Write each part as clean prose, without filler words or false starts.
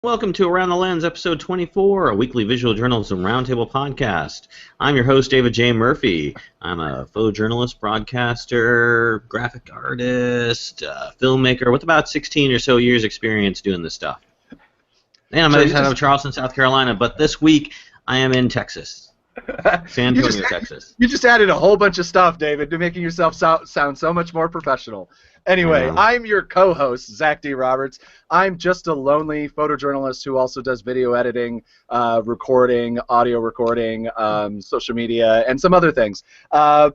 Welcome to Around the Lens, episode 24, a weekly visual journalism roundtable podcast. I'm your host, David J. Murphy. I'm a photojournalist, broadcaster, graphic artist, filmmaker with about 16 or so years experience doing this stuff. And I'm based out of Charleston, South Carolina, but this week I am in Texas, San Antonio, Texas. You just added a whole bunch of stuff, David, to making yourself sound so much more professional. Anyway, I'm your co-host, Zach D. Roberts. I'm just a lonely photojournalist who also does video editing, recording, audio recording, social media, and some other things. I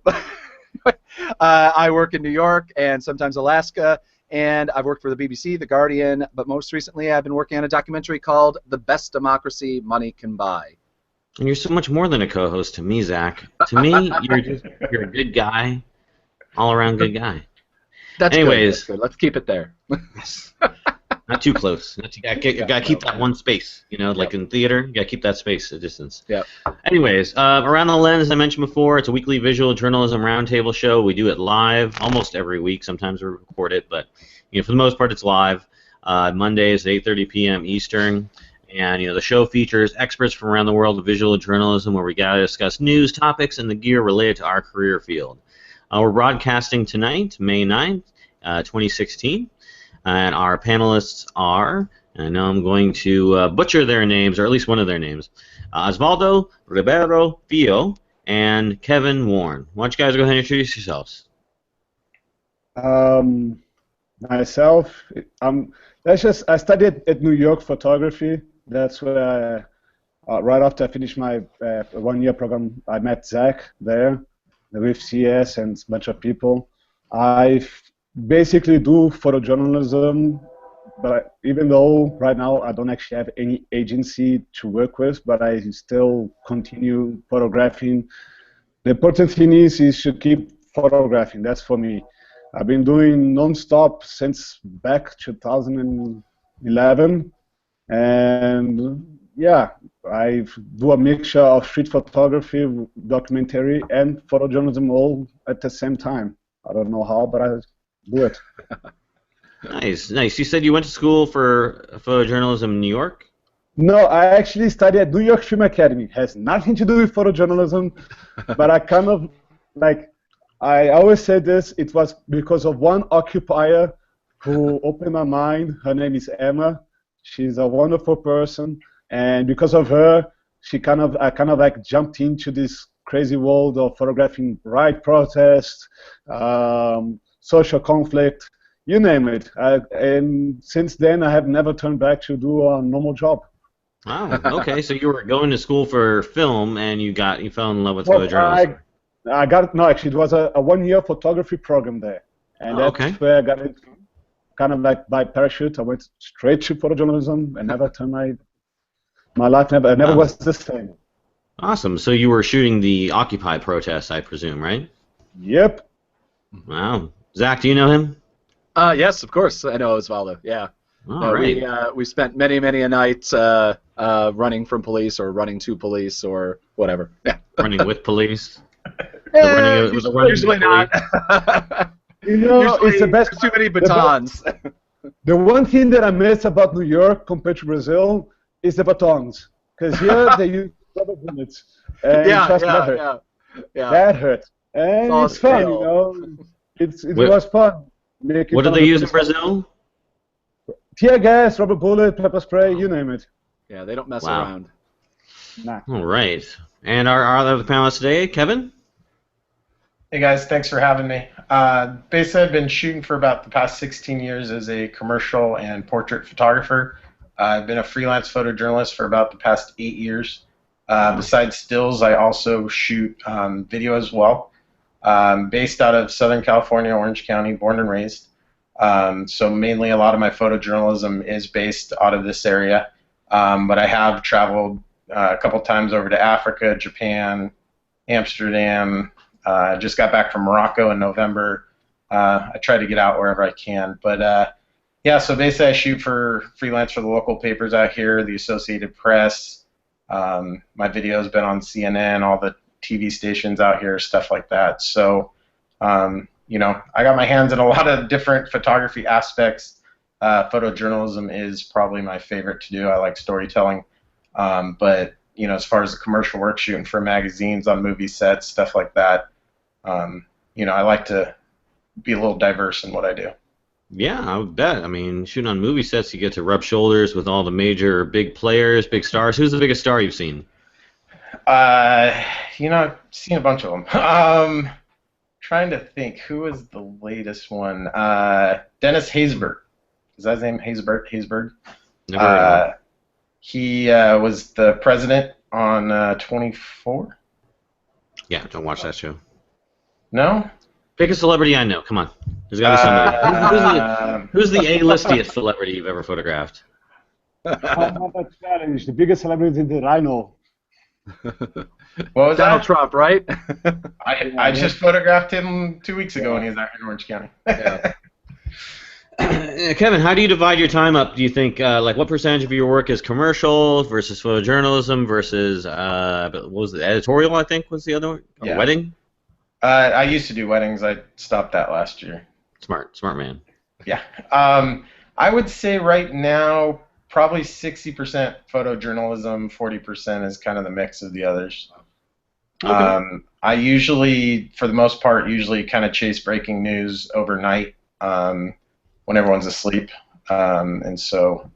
work in New York and sometimes Alaska, and I've worked for the BBC, The Guardian, but most recently I've been working on a documentary called The Best Democracy Money Can Buy. And you're so much more than a co-host to me, Zach. To me, you're a good guy, all-around good guy. Anyways, good. Let's keep it there. Not too close. You gotta keep that one space. You know, like in theater, you gotta keep that space, a distance. Yeah. Anyways, Around the Lens, as I mentioned before, it's a weekly visual journalism roundtable show. We do it live almost every week. Sometimes we record it, but for the most part, it's live. Mondays at 8:30 p.m. Eastern. And the show features experts from around the world of visual journalism, where we gotta discuss news, topics, and the gear related to our career field. We're broadcasting tonight, May 9th, 2016, and our panelists are, and I know I'm going to butcher their names, or at least one of their names, Osvaldo Ribeiro Filho and Kevin Warren. Why don't you guys go ahead and introduce yourselves? Myself, I studied at New York photography. That's where right after I finished my one-year program, I met Zach there with CS and a bunch of people. I basically do photojournalism, but even though right now I don't actually have any agency to work with, but I still continue photographing. The important thing is to keep photographing. That's for me. I've been doing non-stop since back 2011, and yeah, I do a mixture of street photography, documentary, and photojournalism all at the same time. I don't know how, but I do it. Nice. You said you went to school for photojournalism in New York? No, I actually studied at New York Film Academy. It has nothing to do with photojournalism, but I kind of, I always say this, it was because of one occupier who opened my mind. Her name is Emma. She's a wonderful person. And because of her, I kind of jumped into this crazy world of photographing right protests, social conflict, you name it. And since then, I have never turned back to do a normal job. Wow. Okay. So you were going to school for film, and you fell in love with photojournalism. Actually, it was a one-year photography program there, and that's where I got it. Kind of like by parachute, I went straight to photojournalism and never turned my life never was the same. Awesome. So you were shooting the Occupy protests, I presume, right? Yep. Wow. Zach, do you know him? Yes, of course. I know Osvaldo. Yeah. All right. We spent many a night running from police or running to police or whatever. Yeah. Running with police. Usually not. It's the best. Too many batons. The one thing that I miss about New York compared to Brazil is the batons, because here they use rubber bullets. And that hurt. And it's fun, It was fun. What do they use in Brazil? Tear gas, rubber bullet, pepper spray, you name it. Yeah, they don't mess around. Nah. All right. And our other panelists today, Kevin? Hey guys, thanks for having me. Basically, I've been shooting for about the past 16 years as a commercial and portrait photographer. I've been a freelance photojournalist for about the past 8 years. Besides stills, I also shoot video as well. Based out of Southern California, Orange County, born and raised. So mainly a lot of my photojournalism is based out of this area. But I have traveled a couple times over to Africa, Japan, Amsterdam. Just got back from Morocco in November. I try to get out wherever I can. But yeah, so basically I shoot for freelance for the local papers out here, the Associated Press. My video's been on CNN, all the TV stations out here, stuff like that. So, I got my hands in a lot of different photography aspects. photojournalism is probably my favorite to do. I like storytelling, but as far as the commercial work, shooting for magazines, on movie sets, stuff like that, I like to be a little diverse in what I do. Yeah, I would bet. I mean, shooting on movie sets, you get to rub shoulders with all the major big players, big stars. Who's the biggest star you've seen? I've seen a bunch of them. Trying to think, who was the latest one? Dennis Haysbert. Is that his name? Haysbert? Never heard of him. He was the president on 24. Yeah, don't watch that show. No? Pick a celebrity I know. Come on. There's got to be somebody. Who's the A-listiest celebrity you've ever photographed? That challenge. The biggest celebrity that I know. What was Donald that? Trump, right? I just photographed him 2 weeks ago when he was out in Orange County. Yeah. Kevin, how do you divide your time up? Do you think, what percentage of your work is commercial versus photojournalism versus, what was it, editorial, I think, was the other one? Or Yeah. wedding? I used to do weddings. I stopped that last year. Smart man. Yeah. I would say right now, probably 60% photojournalism, 40% is kind of the mix of the others. Okay. I usually, for the most part, kind of chase breaking news overnight when everyone's asleep. And so,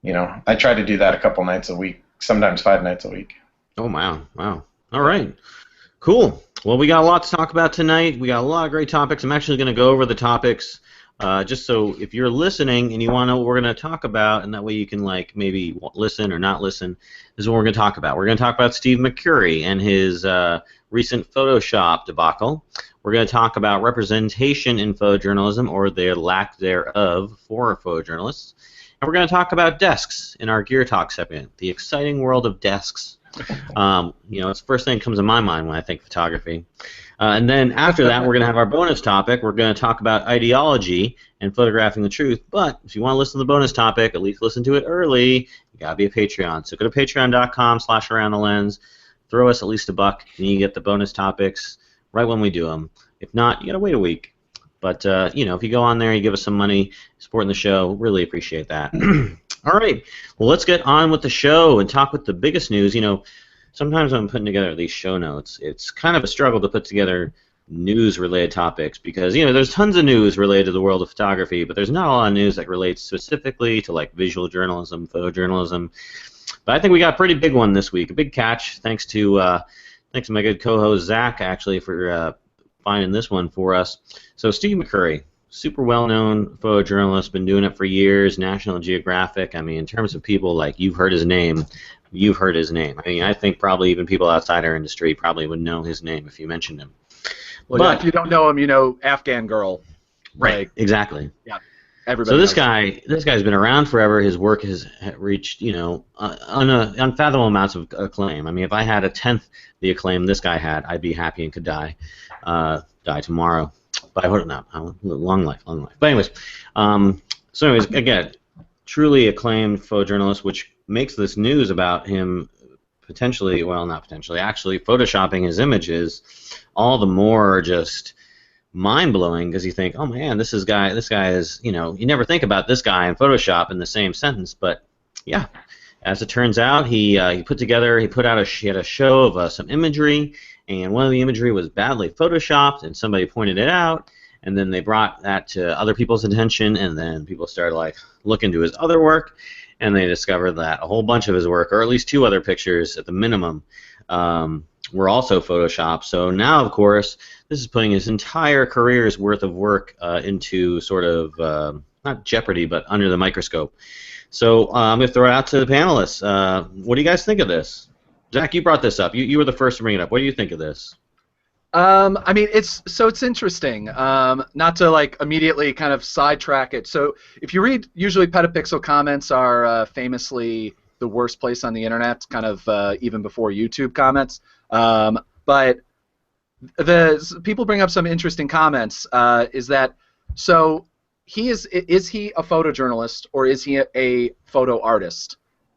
I try to do that a couple nights a week, sometimes 5 nights a week. Oh, wow. All right. Cool. Well, we got a lot to talk about tonight. We got a lot of great topics. I'm actually going to go over the topics just so if you're listening and you want to know what we're going to talk about, and that way you can maybe listen or not listen, this is what we're going to talk about. We're going to talk about Steve McCurry and his recent Photoshop debacle. We're going to talk about representation in photojournalism, or their lack thereof for photojournalists. And we're going to talk about desks in our Gear Talk segment, the exciting world of desks. It's the first thing that comes to my mind when I think photography. And then after that, we're going to have our bonus topic. We're going to talk about ideology and photographing the truth. But if you want to listen to the bonus topic, at least listen to it early. You got to be a Patreon. So go to patreon.com/aroundthelens. Throw us at least $1, and you get the bonus topics right when we do them. If not, you got to wait a week. But, if you go on there, you give us some money, supporting the show, really appreciate that. All right, well, let's get on with the show and talk with the biggest news. Sometimes when I'm putting together these show notes, it's kind of a struggle to put together news-related topics because, there's tons of news related to the world of photography, but there's not a lot of news that relates specifically to, visual journalism, photojournalism. But I think we got a pretty big one this week, a big catch, thanks to my good co-host, Zach, actually, for finding this one for us. So Steve McCurry. Super well-known photojournalist, been doing it for years, National Geographic. I mean, in terms of people you've heard his name. I mean, I think probably even people outside our industry probably would know his name if you mentioned him. Well, but if you don't know him, you know Afghan Girl. Right, exactly. Yeah, everybody. So this guy's been around forever. His work has reached, unfathomable amounts of acclaim. I mean, if I had 1/10 the acclaim this guy had, I'd be happy and could die tomorrow. But I hope not. Long life. But anyways, again, truly acclaimed photojournalist, which makes this news about him actually photoshopping his images all the more just mind-blowing because you think, oh man, this guy is, you never think about this guy in Photoshop in the same sentence, but yeah, as it turns out, he had a show of some imagery. And one of the imagery was badly photoshopped, and somebody pointed it out, and then they brought that to other people's attention, and then people started looking to his other work, and they discovered that a whole bunch of his work, or at least 2 other pictures at the minimum, were also photoshopped. So now, of course, this is putting his entire career's worth of work into sort of not jeopardy, but under the microscope. So I'm going to throw it out to the panelists. What do you guys think of this? Zach, you brought this up. You were the first to bring it up. What do you think of this? I mean, it's interesting. Not to immediately kind of sidetrack it. So if you read, usually petapixel comments are famously the worst place on the internet, kind of even before YouTube comments. But the people bring up some interesting comments. Is that so? Is he a photojournalist or is he a photo artist?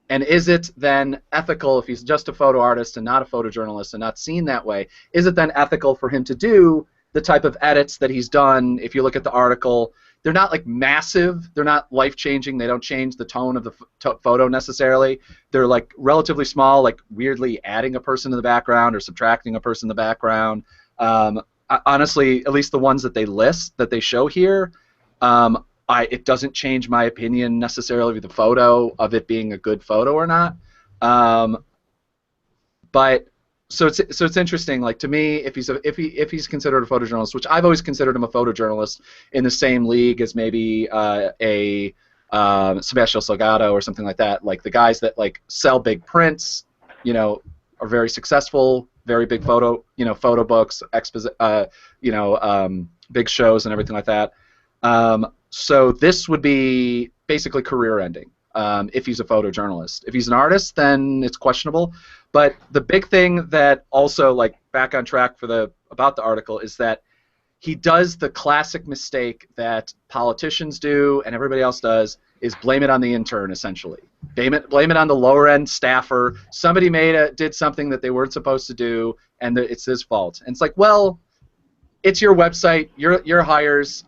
And is it then ethical, if he's just a photo artist and not a photojournalist and not seen that way, is it then ethical for him to do the type of edits that he's done? If you look at the article, they're not like massive. They're not life-changing. They don't change the tone of the photo necessarily. They're like relatively small, like weirdly adding a person in the background or subtracting a person in the background. Honestly, at least the ones that they list, that they show here, it doesn't change my opinion necessarily of the photo, of it being a good photo or not. But so it's interesting. Like, to me, if he's considered a photojournalist, which I've always considered him a photojournalist, in the same league as maybe a Sebastião Salgado or something like that. Like the guys that like sell big prints, are very successful, very big photo books, big shows and everything like that. So this would be basically career ending. If he's a photojournalist. If he's an artist, then it's questionable. But the big thing that also, like, back on track about the article, is that he does the classic mistake that politicians do and everybody else does, is blame it on the intern, essentially. Blame it on the lower end staffer. Somebody did something that they weren't supposed to do, and it's his fault. And it's like, well, it's your website, your hires.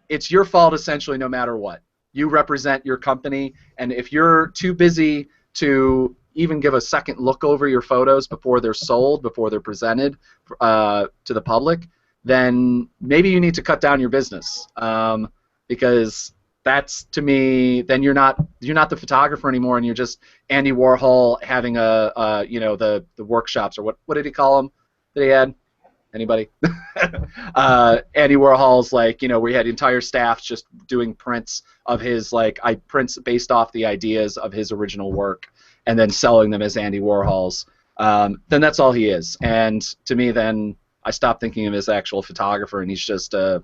It's your fault essentially, no matter what. You represent your company, and if you're too busy to even give a second look over your photos before they're sold, before they're presented to the public, then maybe you need to cut down your business, because that's, to me, then you're not the photographer anymore, and you're just Andy Warhol having the workshops, or what did he call them that he had? Anybody? Andy Warhol's, like, we had entire staffs just doing prints of his, like, prints based off the ideas of his original work, and then selling them as Andy Warhol's. Then that's all he is. And to me, then I stopped thinking of him as actual photographer, and he's just I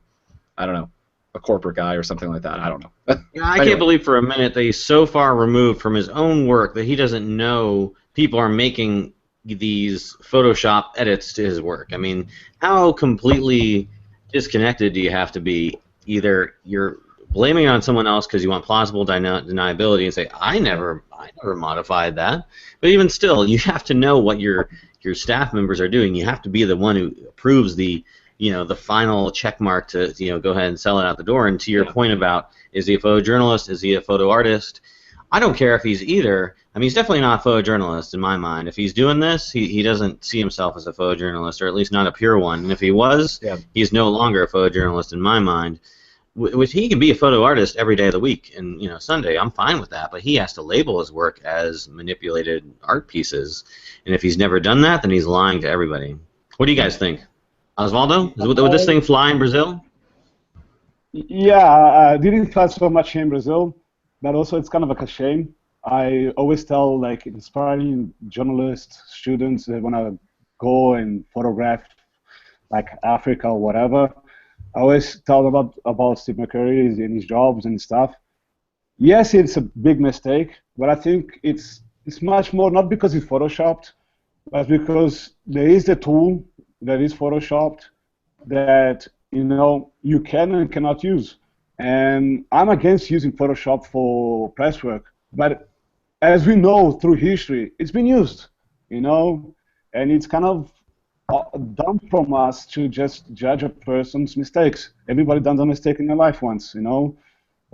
don't know, a corporate guy or something like that. I don't know. Yeah, I can't believe for a minute that he's so far removed from his own work that he doesn't know people are making these Photoshop edits to his work. I mean, how completely disconnected do you have to be? Either you're blaming it on someone else because you want plausible deniability and say, I never modified that. But even still, you have to know what your staff members are doing. You have to be the one who approves the final check mark to go ahead and sell it out the door. And to your point about, is he a photojournalist? Is he a photo artist? I don't care if he's either. I mean, he's definitely not a photojournalist in my mind. If he's doing this, he doesn't see himself as a photojournalist, or at least not a pure one. And if he was, he's no longer a photojournalist in my mind. Which he can be a photo artist every day of the week, and Sunday, I'm fine with that. But he has to label his work as manipulated art pieces. And if he's never done that, then he's lying to everybody. What do you guys think, Osvaldo? Would this thing fly in Brazil? Yeah, I didn't fly so much here in Brazil. But also, it's kind of like a shame. I always tell, like, inspiring journalists, students that want to go and photograph, like, Africa or whatever. I always tell them about Steve McCurry and his jobs and stuff. Yes, it's a big mistake, but I think it's much more not because it's photoshopped, but because there is the tool that is photoshopped that you can and cannot use. And I'm against using Photoshop for press work, but as we know through history, it's been used, and it's kind of dumb from us to just judge a person's mistakes. Everybody done a mistake in their life once, and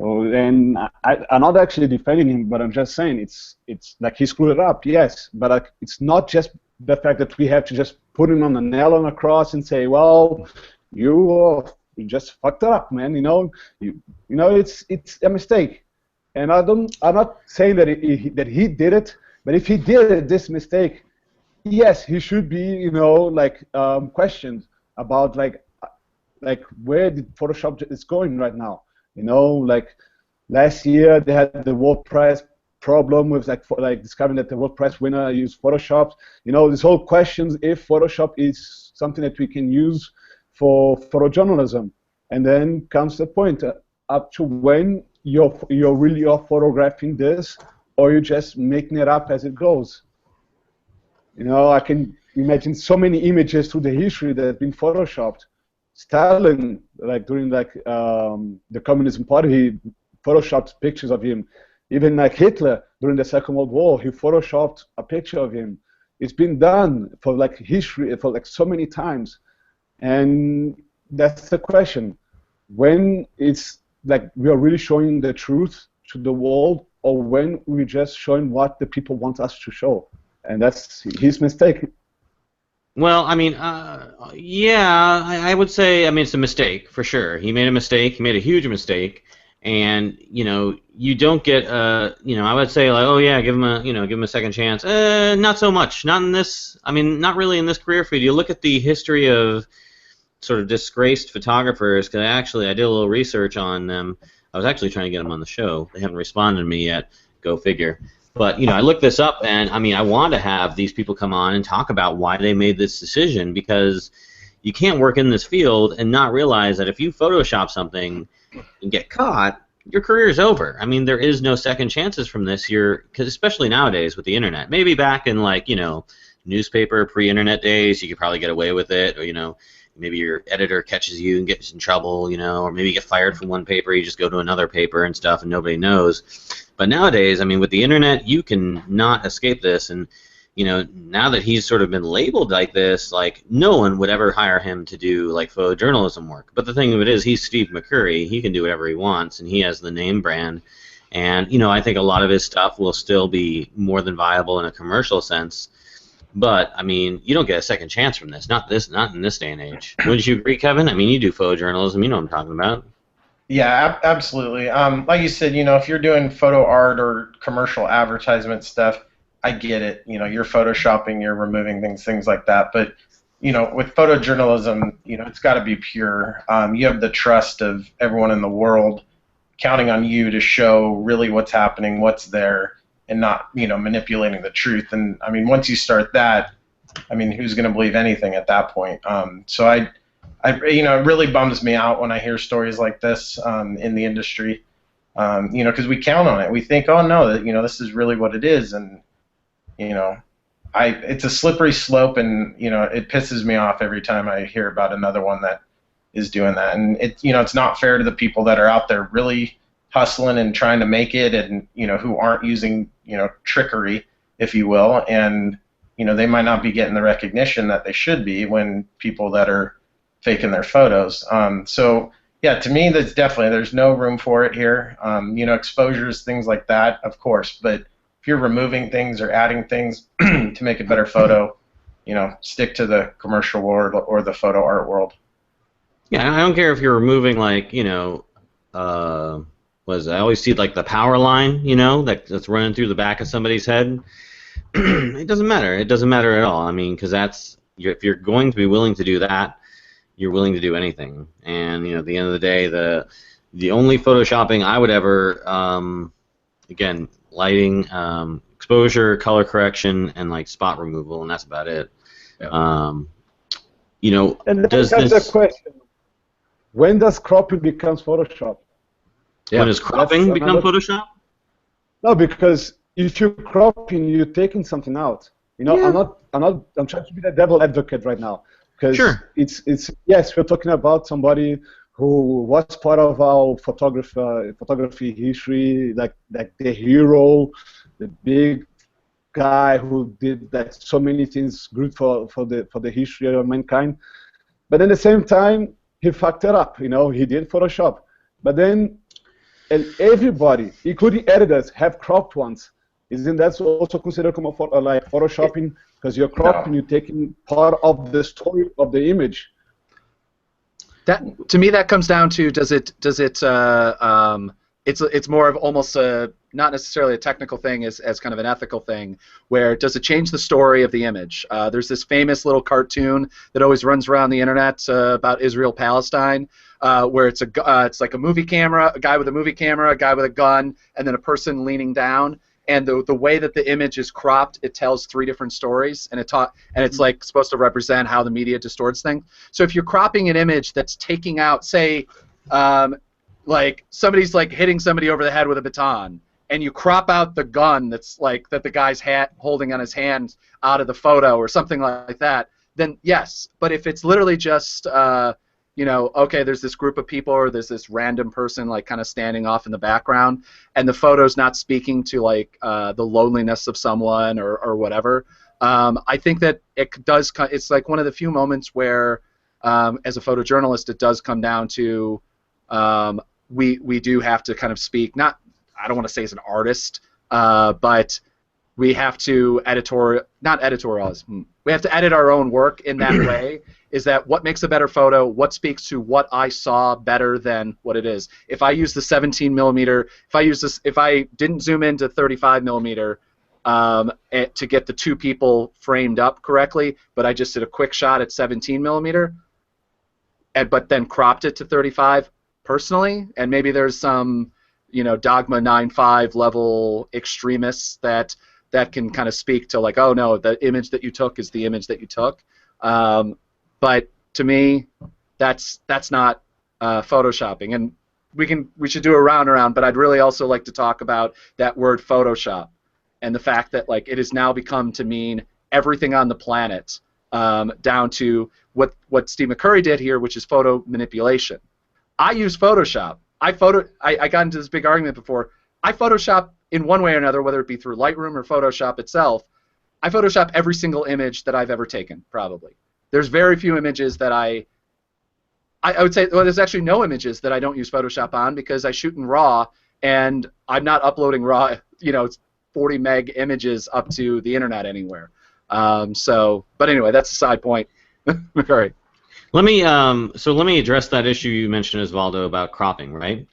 I'm not actually defending him, but I'm just saying it's like he screwed it up, yes, but it's not just the fact that we have to just put him on a nail on a cross and say, well, you just fucked it up, man. It's a mistake, and I'm not saying that he did it, but if he did this mistake, yes, he should be, questioned about like where the Photoshop is going right now. Like last year they had the WordPress problem with like discovering that the WordPress winner used Photoshop. This whole questions if Photoshop is something that we can use for photojournalism, and then comes the point up to when you're really photographing this, or you're just making it up as it goes. I can imagine so many images through the history that have been photoshopped. Stalin, like during the Communism Party, he photoshopped pictures of him. Even like Hitler during the Second World War, he photoshopped a picture of him. It's been done for history for so many times. And that's the question. when it's like we are really showing the truth to the world, or when we're just showing what the people want us to show. And that's his mistake. Well, I mean, yeah, I would say, I mean, it's a mistake for sure. He made a mistake. He made a huge mistake, and you don't get, I would say like, oh yeah, give him a second chance. Not so much. Not in this. I mean, not really in this career field. You look at the history of sort of disgraced photographers. Because I did a little research on them. I was actually trying to get them on the show. They haven't responded to me yet. Go figure. But I looked this up, and I mean, I want to have these people come on and talk about why they made this decision, because you can't work in this field and not realize that if you Photoshop something and get caught, your career is over. I mean, there is no second chances from this. Because especially nowadays with the internet. Maybe back in like newspaper pre-internet days, you could probably get away with it, or maybe your editor catches you and gets in trouble, or maybe you get fired from one paper, you just go to another paper and stuff, and nobody knows. But nowadays, I mean, with the internet, you can not escape this, and now that he's sort of been labeled like this, like no one would ever hire him to do like photojournalism work. But the thing of it is, he's Steve McCurry. He can do whatever he wants, and he has the name brand. And I think a lot of his stuff will still be more than viable in a commercial sense. But I mean, you don't get a second chance from this. Not in this day and age. Wouldn't you agree, Kevin? I mean, you do photojournalism. You know what I'm talking about. Yeah, absolutely. Like you said, if you're doing photo art or commercial advertisement stuff, I get it. You're photoshopping, you're removing things like that. But with photojournalism, it's got to be pure. You have the trust of everyone in the world counting on you to show really what's happening, what's there, and not manipulating the truth. And I mean, once you start that, I mean, who's going to believe anything at that point? So it really bums me out when I hear stories like this in the industry, because we count on it. We think, oh no, this is really what it is, and it's a slippery slope, and it pisses me off every time I hear about another one that is doing that, and it's not fair to the people that are out there really hustling and trying to make it, and who aren't using trickery, if you will, and they might not be getting the recognition that they should be when people that are faking their photos. So yeah, to me, there's no room for it here. Exposures, things like that, of course, but if you're removing things or adding things to make a better photo, stick to the commercial world or the photo art world. Yeah, I don't care if you're removing like I always see like the power line, that's running through the back of somebody's head. It doesn't matter. It doesn't matter at all. I mean, because if you're going to be willing to do that, you're willing to do anything. And at the end of the day, the only photoshopping I would ever, again, lighting, exposure, color correction, and like spot removal, and that's about it. Yeah. And that's the question. When does cropping become Photoshop? Yeah. When does cropping become Photoshop? No, because if you're cropping, you're taking something out. Yeah. I'm trying to be the devil advocate right now, because sure. It's yes, we're talking about somebody who was part of our photography history, like the hero, the big guy who did like so many things good for the history of mankind. But at the same time, he fucked it up. He did Photoshop, but then. And everybody, including editors, have cropped ones. Isn't that also considered like photoshopping? Because you're cropping, you're taking part of the story of the image. That to me, that comes down to it's more of almost not necessarily a technical thing as kind of an ethical thing, where does it change the story of the image? There's this famous little cartoon that always runs around the internet about Israel-Palestine, where it's like a movie camera, a guy with a movie camera, a guy with a gun, and then a person leaning down. And the way that the image is cropped, it tells three different stories, and it's like supposed to represent how the media distorts things. So if you're cropping an image that's taking out, say, like somebody's like hitting somebody over the head with a baton, and you crop out the gun that's like that the guy's holding on his hand out of the photo or something like that, then yes. But if it's literally just okay, there's this group of people or there's this random person like kind of standing off in the background, and the photo's not speaking to like the loneliness of someone or whatever, I think that it's like one of the few moments where as a photojournalist it does come down to we do have to kind of speak, not, I don't want to say as an artist, but we have to not editorialize. We have to edit our own work in that way. Is that what makes a better photo? What speaks to what I saw better than what it is? If I use the 17 millimeter, if I didn't zoom into 35 millimeter to get the two people framed up correctly, but I just did a quick shot at 17 millimeter, but then cropped it to 35 personally, and maybe there's some, Dogma 9.5 level extremists that can kind of speak to like, oh no, the image that you took is the image that you took. But to me, that's not photoshopping, and we should do a round around. But I'd really also like to talk about that word Photoshop and the fact that like it has now become to mean everything on the planet, down to what Steve McCurry did here, which is photo manipulation. I use Photoshop. I got into this big argument before. I Photoshop in one way or another, whether it be through Lightroom or Photoshop itself. I Photoshop every single image that I've ever taken, probably. There's very few images that I would say, well, there's actually no images that I don't use Photoshop on, because I shoot in RAW, and I'm not uploading RAW, 40 meg images up to the internet anywhere. But anyway, that's a side point. McCurry. Let me address that issue you mentioned, Osvaldo, about cropping, right?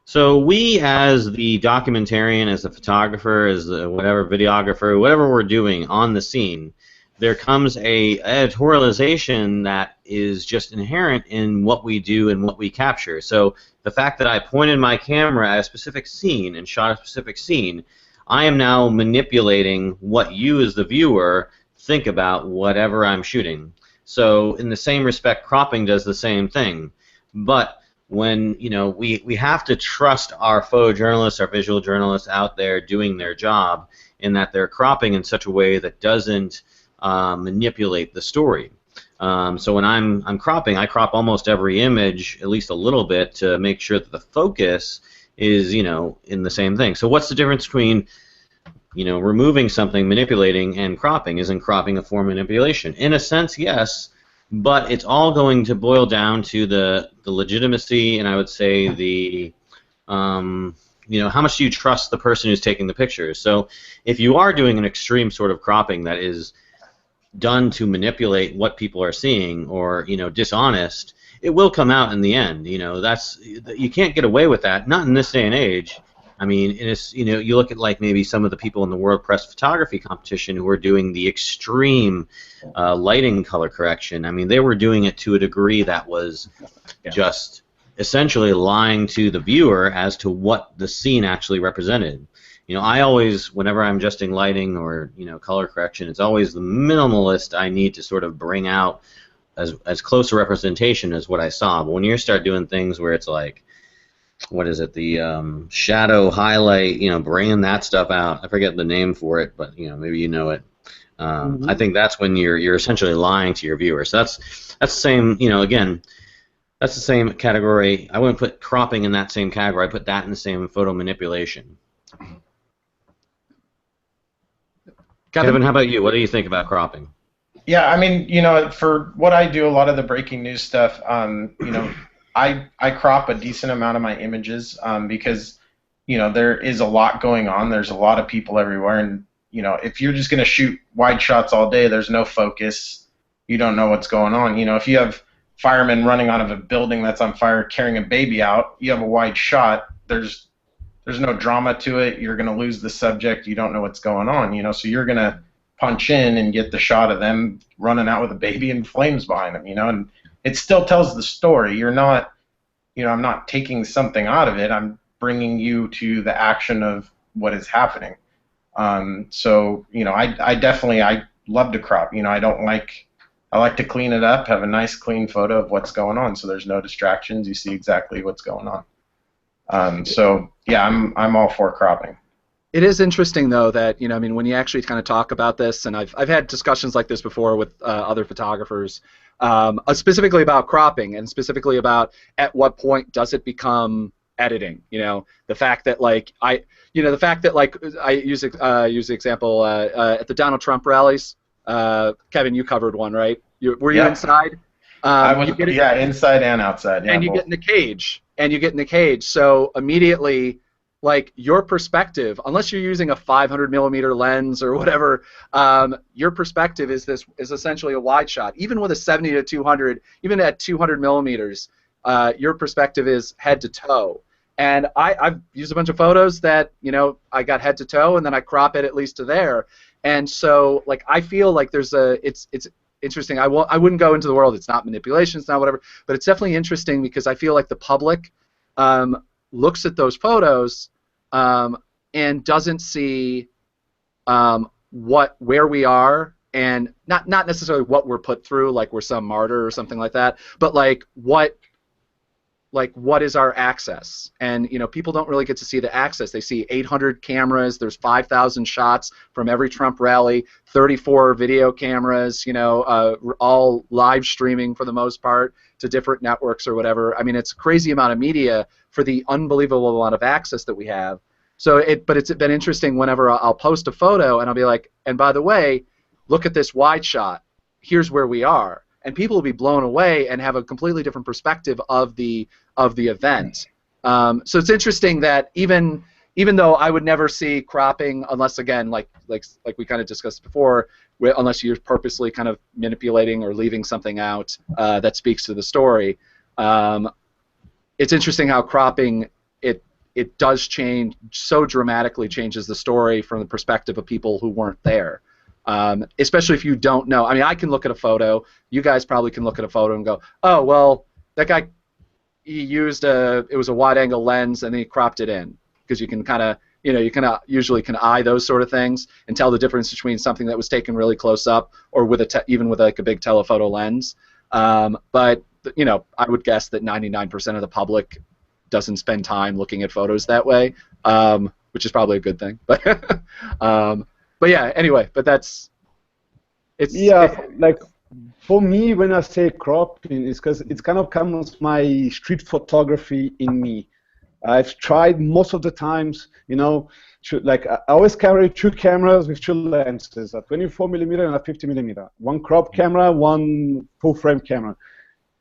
So we, as the documentarian, as the photographer, as the whatever videographer, whatever we're doing on the scene, there comes a editorialization that is just inherent in what we do and what we capture. So the fact that I pointed my camera at a specific scene and shot a specific scene, I am now manipulating what you as the viewer think about whatever I'm shooting. So in the same respect, cropping does the same thing. But when we have to trust our photojournalists, our visual journalists out there doing their job, in that they're cropping in such a way that doesn't manipulate the story. So when I'm cropping, I crop almost every image at least a little bit to make sure that the focus is in the same thing. So what's the difference between removing something, manipulating, and cropping? Isn't cropping a form of manipulation? In a sense, yes, but it's all going to boil down to the legitimacy, and I would say the how much do you trust the person who's taking the pictures? So if you are doing an extreme sort of cropping that is done to manipulate what people are seeing, or dishonest, it will come out in the end. You can't get away with that, not in this day and age. I mean, you look at like maybe some of the people in the World Press Photography Competition who are doing the extreme lighting color correction. I mean, they were doing it to a degree that was just essentially lying to the viewer as to what the scene actually represented. I always, whenever I'm adjusting lighting or color correction, it's always the minimalist I need to sort of bring out as close a representation as what I saw. But when you start doing things where it's like, what is it, the shadow highlight, bringing that stuff out. I forget the name for it, but maybe you know it. I think that's when you're essentially lying to your viewer. So that's the same. Again, that's the same category. I wouldn't put cropping in that same category. I put that in the same photo manipulation. Kevin, how about you? What do you think about cropping? Yeah, I mean, for what I do, a lot of the breaking news stuff, I crop a decent amount of my images because there is a lot going on. There's a lot of people everywhere, and if you're just going to shoot wide shots all day, there's no focus. You don't know what's going on. If you have firemen running out of a building that's on fire carrying a baby out, you have a wide shot. There's no drama to it. You're going to lose the subject. You don't know what's going on. So you're going to punch in and get the shot of them running out with a baby and flames behind them. And it still tells the story. You're not, I'm not taking something out of it. I'm bringing you to the action of what is happening. So, I love to crop. I like to clean it up, have a nice clean photo of what's going on, so there's no distractions. You see exactly what's going on. So, yeah, I'm all for cropping. It is interesting, though, that when you actually kind of talk about this, and I've had discussions like this before with other photographers, specifically about cropping, and specifically about at what point does it become editing. The fact that I use the example at the Donald Trump rallies. Kevin, you covered one, right? Were you inside? I was, inside and outside. Yeah, and you get in the cage. and you get in the cage. So immediately, like your perspective, unless you're using a 500 millimeter lens or whatever, your perspective is essentially a wide shot. Even with a 70 to 200, even at 200 millimeters, your perspective is head to toe. And I've used a bunch of photos that, you know, I got head to toe, and then I crop it at least to there. And so, like, I feel like it's interesting. I wouldn't go into the world. It's not manipulation. It's not whatever. But it's definitely interesting because I feel like the public looks at those photos and doesn't see where we are, and not necessarily what we're put through, like we're some martyr or something like that, but like what is our access. And you know, people don't really get to see the access. They see 800 cameras, there's 5,000 shots from every Trump rally, 34 video cameras, you know, all live streaming for the most part to different networks or whatever. I mean, it's a crazy amount of media for the unbelievable amount of access that we have. So but it's been interesting whenever I'll post a photo and I'll be like, and by the way, look at this wide shot, here's where we are. And people will be blown away and have a completely different perspective of the event. So it's interesting that even though I would never see cropping, unless again, like we kind of discussed before, unless you're purposely kind of manipulating or leaving something out that speaks to the story. It's interesting how cropping it does change, so dramatically changes the story from the perspective of people who weren't there. Especially if you don't know. I mean, I can look at a photo. You guys probably can look at a photo and go, oh, well, that guy, it was a wide-angle lens and then he cropped it in. Because you can kind of, you know, you can usually can eye those sort of things and tell the difference between something that was taken really close up or with even with like a big telephoto lens. But, you know, I would guess that 99% of the public doesn't spend time looking at photos that way, which is probably a good thing. But yeah, anyway, but like for me, when I say cropping, it's because it's kind of comes my street photography in me. I've tried most of the times, you know, like I always carry two cameras with two lenses, a 24 millimeter and a 50 millimeter. One crop camera, one full frame camera.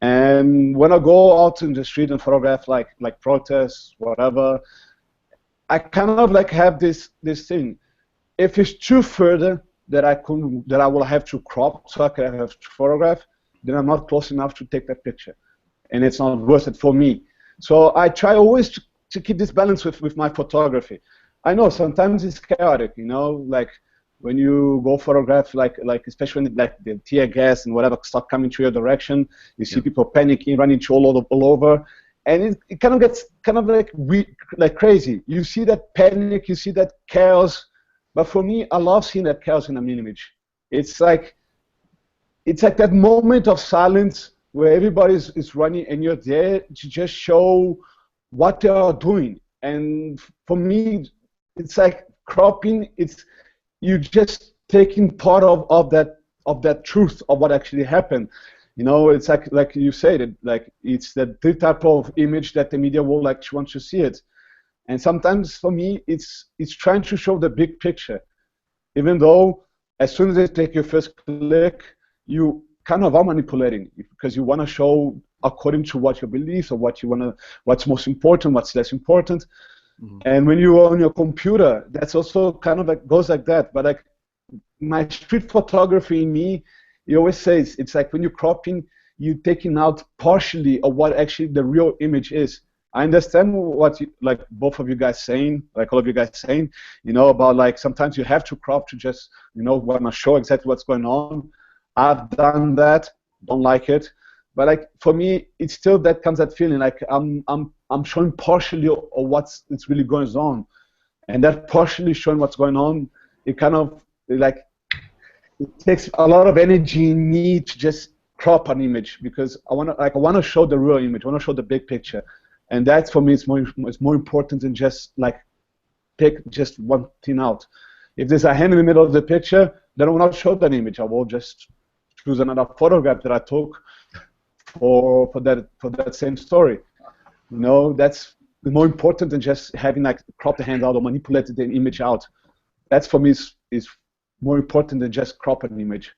And when I go out in the street and photograph like protests, whatever, I kind of like have this thing. If it's too further that I will have to crop so I can have to photograph, then I'm not close enough to take that picture, and it's not worth it for me. So I try always to keep this balance with my photography. I know sometimes it's chaotic, you know, like when you go photograph, like especially when like the tear gas and whatever start coming to your direction, you see people panicking, running all over, and it kind of gets kind of like crazy. You see that panic, you see that chaos. But for me, I love seeing that chaos in an image. It's like that moment of silence where everybody is running and you're there to just show what they are doing. And for me, it's like cropping. It's you just taking part of that truth of what actually happened. You know, it's like you said, like it's the type of image that the media will actually want to see it. And sometimes for me, it's trying to show the big picture, even though as soon as they take your first click, you kind of are manipulating because you want to show according to what your beliefs or what's most important, what's less important. Mm-hmm. And when you're on your computer, that's also kind of like goes like that. But like my street photography in me, it always says it's like when you're cropping, you're taking out partially of what actually the real image is. I understand what like both of you guys saying, like all of you guys saying, you know, about like sometimes you have to crop to just, you know, want to show exactly what's going on. I've done that, don't like it, but like for me, it's still that comes that feeling like I'm showing partially of what's really going on, and that partially showing what's going on, it kind of like it takes a lot of energy in me to just crop an image because I want to show the real image, I want to show the big picture. And that for me is more important than just like take just one thing out. If there's a hand in the middle of the picture, then I will not show that image. I will just choose another photograph that I took for that same story. You know, that's more important than just having like crop the hand out or manipulate the image out. That's for me is more important than just crop an image.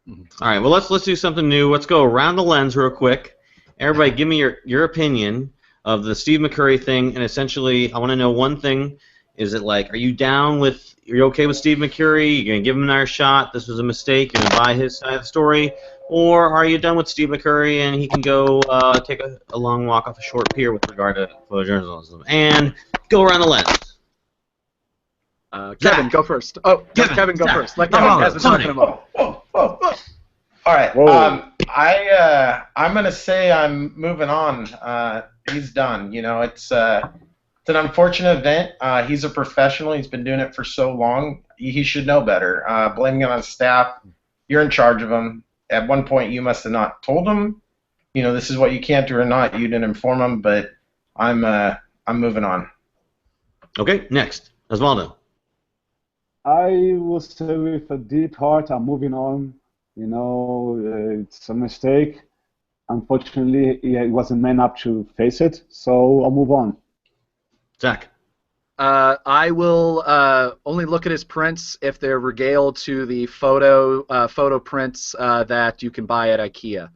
Mm-hmm. All right, well let's do something new. Let's go around the lens real quick. Everybody, give me your opinion of the Steve McCurry thing, and essentially I want to know one thing. Is it like, are you down with, are you okay with Steve McCurry? You're going to give him another shot? This was a mistake. You're going to buy his side of the story? Or are you done with Steve McCurry and he can go take a long walk off a short pier with regard to photojournalism? And go around the lens. Kevin, go first. Oh, Kevin, go first. Let Kevin has the talking about. Whoa. All right. I'm gonna say I'm moving on. He's done. You know, it's an unfortunate event. He's a professional. He's been doing it for so long. He should know better. Blaming it on staff. You're in charge of him. At one point, you must have not told him. You know, this is what you can't do or not. You didn't inform him. But I'm moving on. Okay. Next, Osvaldo. I will say with a deep heart, I'm moving on. You know, it's a mistake. Unfortunately, he wasn't man up to face it, so I'll move on. Zach. I will only look at his prints if they're regaled to the photo prints that you can buy at IKEA,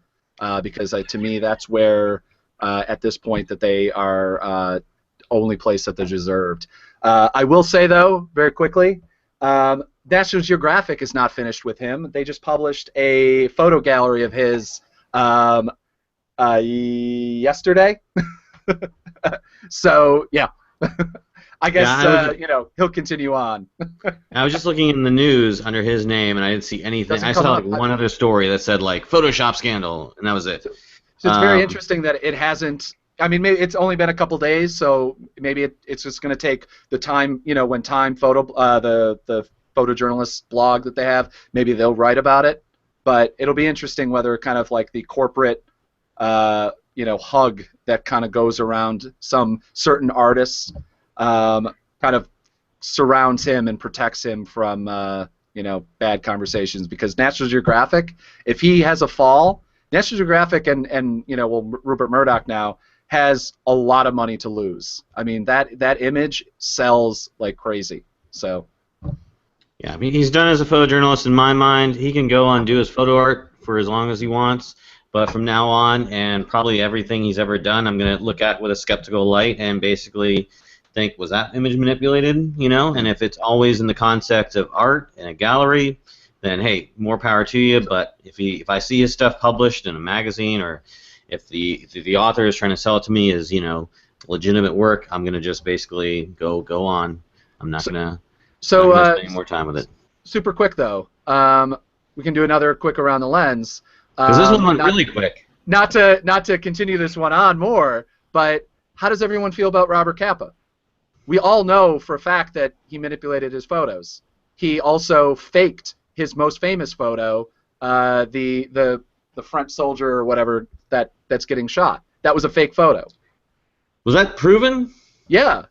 because to me that's where, at this point, that they are only place that they're deserved. I will say though, very quickly, National Geographic is not finished with him. They just published a photo gallery of his yesterday. So yeah, I guess you know, he'll continue on. I was just looking in the news under his name, and I didn't see anything. I saw like one other story that said like Photoshop scandal, and that was it. So it's very interesting that it hasn't. I mean, maybe it's only been a couple days, so maybe it's just going to take the time. You know, when Time Photo, the photojournalist blog that they have, maybe they'll write about it. But it'll be interesting whether kind of like the corporate, you know, hug that kind of goes around some certain artists, kind of surrounds him and protects him from, you know, bad conversations. Because National Geographic, if he has a fall, National Geographic and you know, well, Rupert Murdoch now has a lot of money to lose. I mean, that image sells like crazy. So. Yeah, I mean, he's done as a photojournalist in my mind. He can go on and do his photo art for as long as he wants, but from now on, and probably everything he's ever done, I'm going to look at with a skeptical light and basically think, was that image manipulated? You know, and if it's always in the context of art in a gallery, then hey, more power to you. But if I see his stuff published in a magazine, or if the author is trying to sell it to me as, you know, legitimate work, I'm going to just basically go on. I'm not going to. So spend any more time with it. Super quick though, we can do another quick around the lens. Because this one went really quick. Not to continue this one on more, but how does everyone feel about Robert Capa? We all know for a fact that he manipulated his photos. He also faked his most famous photo, the French soldier or whatever that's getting shot. That was a fake photo. Was that proven? Yeah.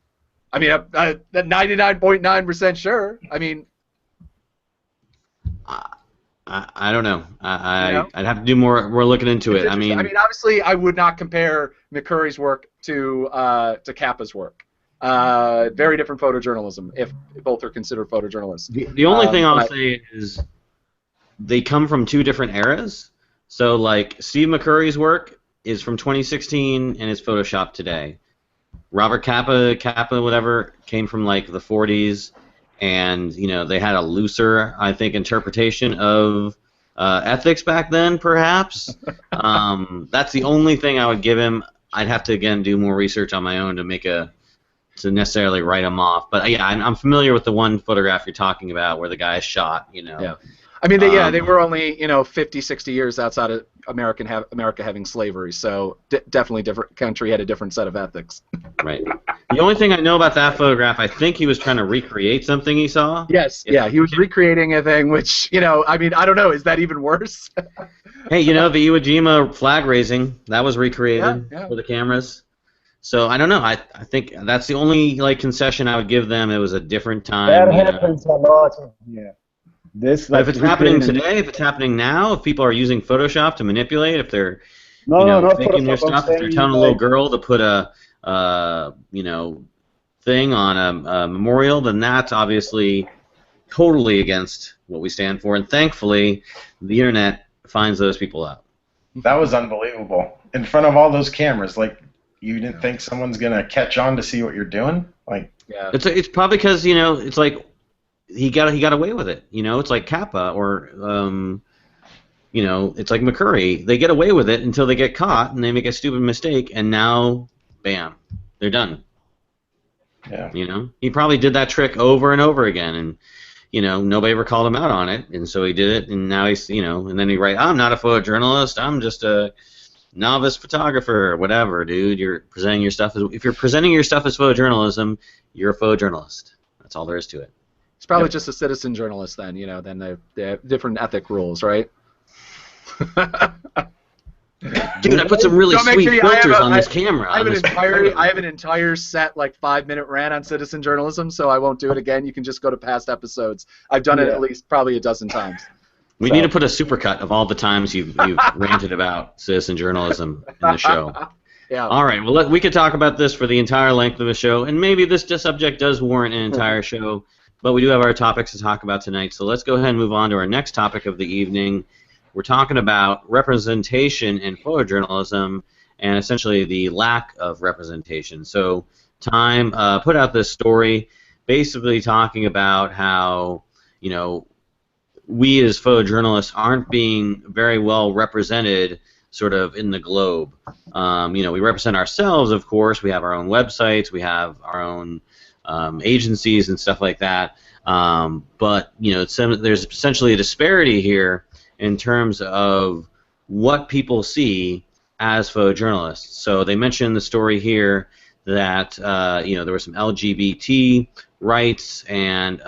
I mean, 99.9% sure. I mean, I don't know. I'd have to do more looking into it. I mean, obviously, I would not compare McCurry's work to Capa's work. Very different photojournalism, if both are considered photojournalists. The only thing I'll say is they come from two different eras. So, like, Steve McCurry's work is from 2016 and is photoshopped today. Robert Capa, whatever, came from like the 40s, and you know, they had a looser, I think, interpretation of ethics back then, perhaps. That's the only thing I would give him. I'd have to again do more research on my own to necessarily write him off. But yeah, I'm familiar with the one photograph you're talking about where the guy is shot. You know. Yeah. I mean, they were only 50, 60 years outside of America having slavery, so definitely different country had a different set of ethics. Right. The only thing I know about that photograph, I think he was trying to recreate something he saw. Yes, yeah, he was recreating a thing, which, you know, I mean, I don't know, is that even worse? Hey, you know, the Iwo Jima flag raising, that was recreated with the cameras. So I don't know. I think that's the only like concession I would give them. It was a different time. That happens a lot. Yeah. This, like, if it's happening today, if it's happening now, if people are using Photoshop to manipulate, if they're faking their stuff, if they're telling a little girl to put a thing on a memorial, then that's obviously totally against what we stand for. And thankfully, the internet finds those people out. That was unbelievable. In front of all those cameras, like, You didn't think someone's gonna catch on to see what you're doing? Like, Yeah. It's probably because it's like he got away with it. It's like Kappa or it's like McCurry. They get away with it until they get caught and they make a stupid mistake, and now, bam, they're done. yeah. He probably did that trick over and over again, and nobody ever called him out on it, and so he did it, and now he's and then he write, I'm not a photojournalist, I'm just a novice photographer, or whatever, dude. You're presenting your stuff if you're presenting your stuff as photojournalism, you're a photojournalist. That's all there is to it. It's probably just a citizen journalist then. Then they have different ethic rules, right? Dude, I put some really sweet filters on this camera. I have an entire set, like 5-minute rant on citizen journalism, so I won't do it again. You can just go to past episodes. I've done it at least probably a dozen times. We need to put a supercut of all the times you've ranted about citizen journalism in the show. Yeah. All right. Well, we could talk about this for the entire length of the show, and maybe this subject does warrant an entire show, but we do have our topics to talk about tonight, so let's go ahead and move on to our next topic of the evening. We're talking about representation in photojournalism and essentially the lack of representation. So Time put out this story basically talking about how, we as photojournalists aren't being very well represented sort of in the globe. We represent ourselves, of course. We have our own websites. We have our own agencies and stuff like that. But, there's essentially a disparity here in terms of what people see as photojournalists. So they mentioned the story here that there were some LGBT rights, and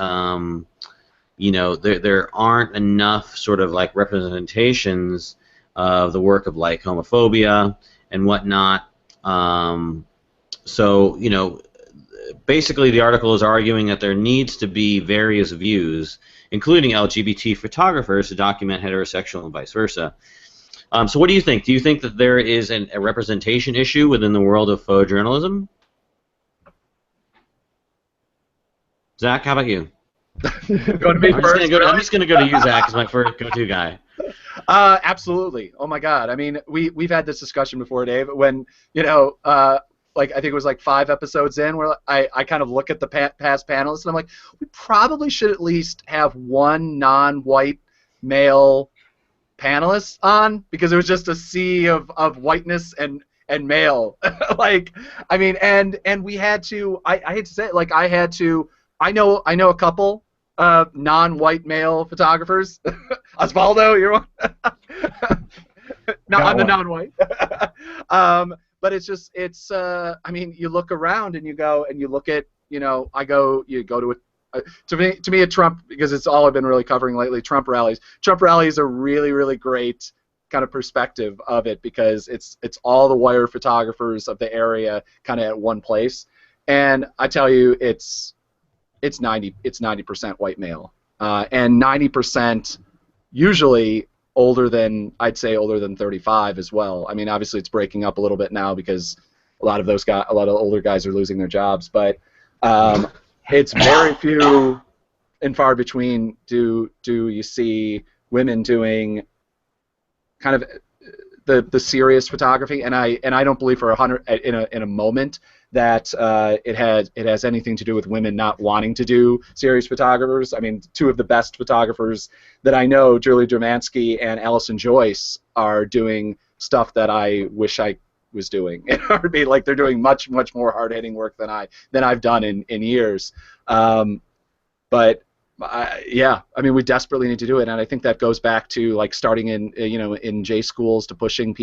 there aren't enough sort of like representations of the work of like homophobia and whatnot. Basically the article is arguing that there needs to be various views, including LGBT photographers, to document heterosexual and vice versa. So what do you think? Do you think that there is a representation issue within the world of photojournalism? Zach, how about you? Going to me first. I'm just going to go to you, Zach, as my first go-to guy. Absolutely. Oh my God. I mean, we've had this discussion before, Dave. When like I think it was like 5 episodes in, where I kind of look at the past panelists and I'm like, we probably should at least have one non-white male panelist on, because it was just a sea of whiteness and male. Like, I mean, and we had to. I hate to say it, like I had to. I know a couple non-white male photographers. Osvaldo, you're one. No, I'm the non-white. But it's I mean, you look around and you go and you look at, you go to to me a Trump, because it's all I've been really covering lately, Trump rallies. Trump rallies are really, really great kind of perspective of it, because it's all the wire photographers of the area kind of at one place. And I tell you, it's 90% white male, and 90% usually older than 35 as well. I mean, obviously it's breaking up a little bit now because a lot of older guys are losing their jobs, but it's very few and far between do you see women doing kind of the serious photography, and I don't believe for in a moment that it has anything to do with women not wanting to do serious photographers. I mean, 2 of the best photographers that I know, Julie Dermansky and Allison Joyce, are doing stuff that I wish I was doing. It would be like they're doing much more hard-hitting work than I've done in years. But yeah, I mean, we desperately need to do it, and I think that goes back to like starting in J schools, to pushing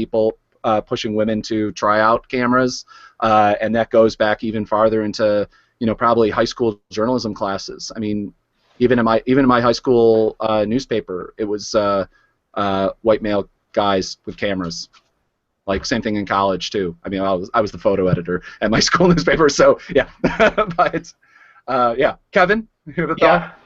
women to try out cameras, and that goes back even farther into probably high school journalism classes. I mean, even in my high school newspaper, it was white male guys with cameras. Like same thing in college too. I mean, I was the photo editor at my school newspaper, so yeah. But yeah, Kevin, you have a thought?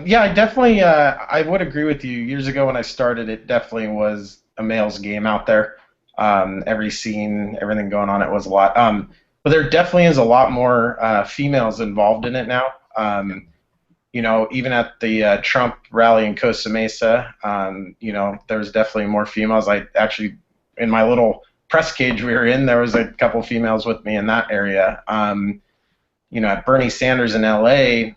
Yeah, I definitely I would agree with you. Years ago when I started, it definitely was a male's game out there. Every scene, everything going on, it was a lot. But there definitely is a lot more females involved in it now. Even at the Trump rally in Costa Mesa, there was definitely more females. I actually, in my little press cage we were in, there was a couple females with me in that area. You know, at Bernie Sanders in LA,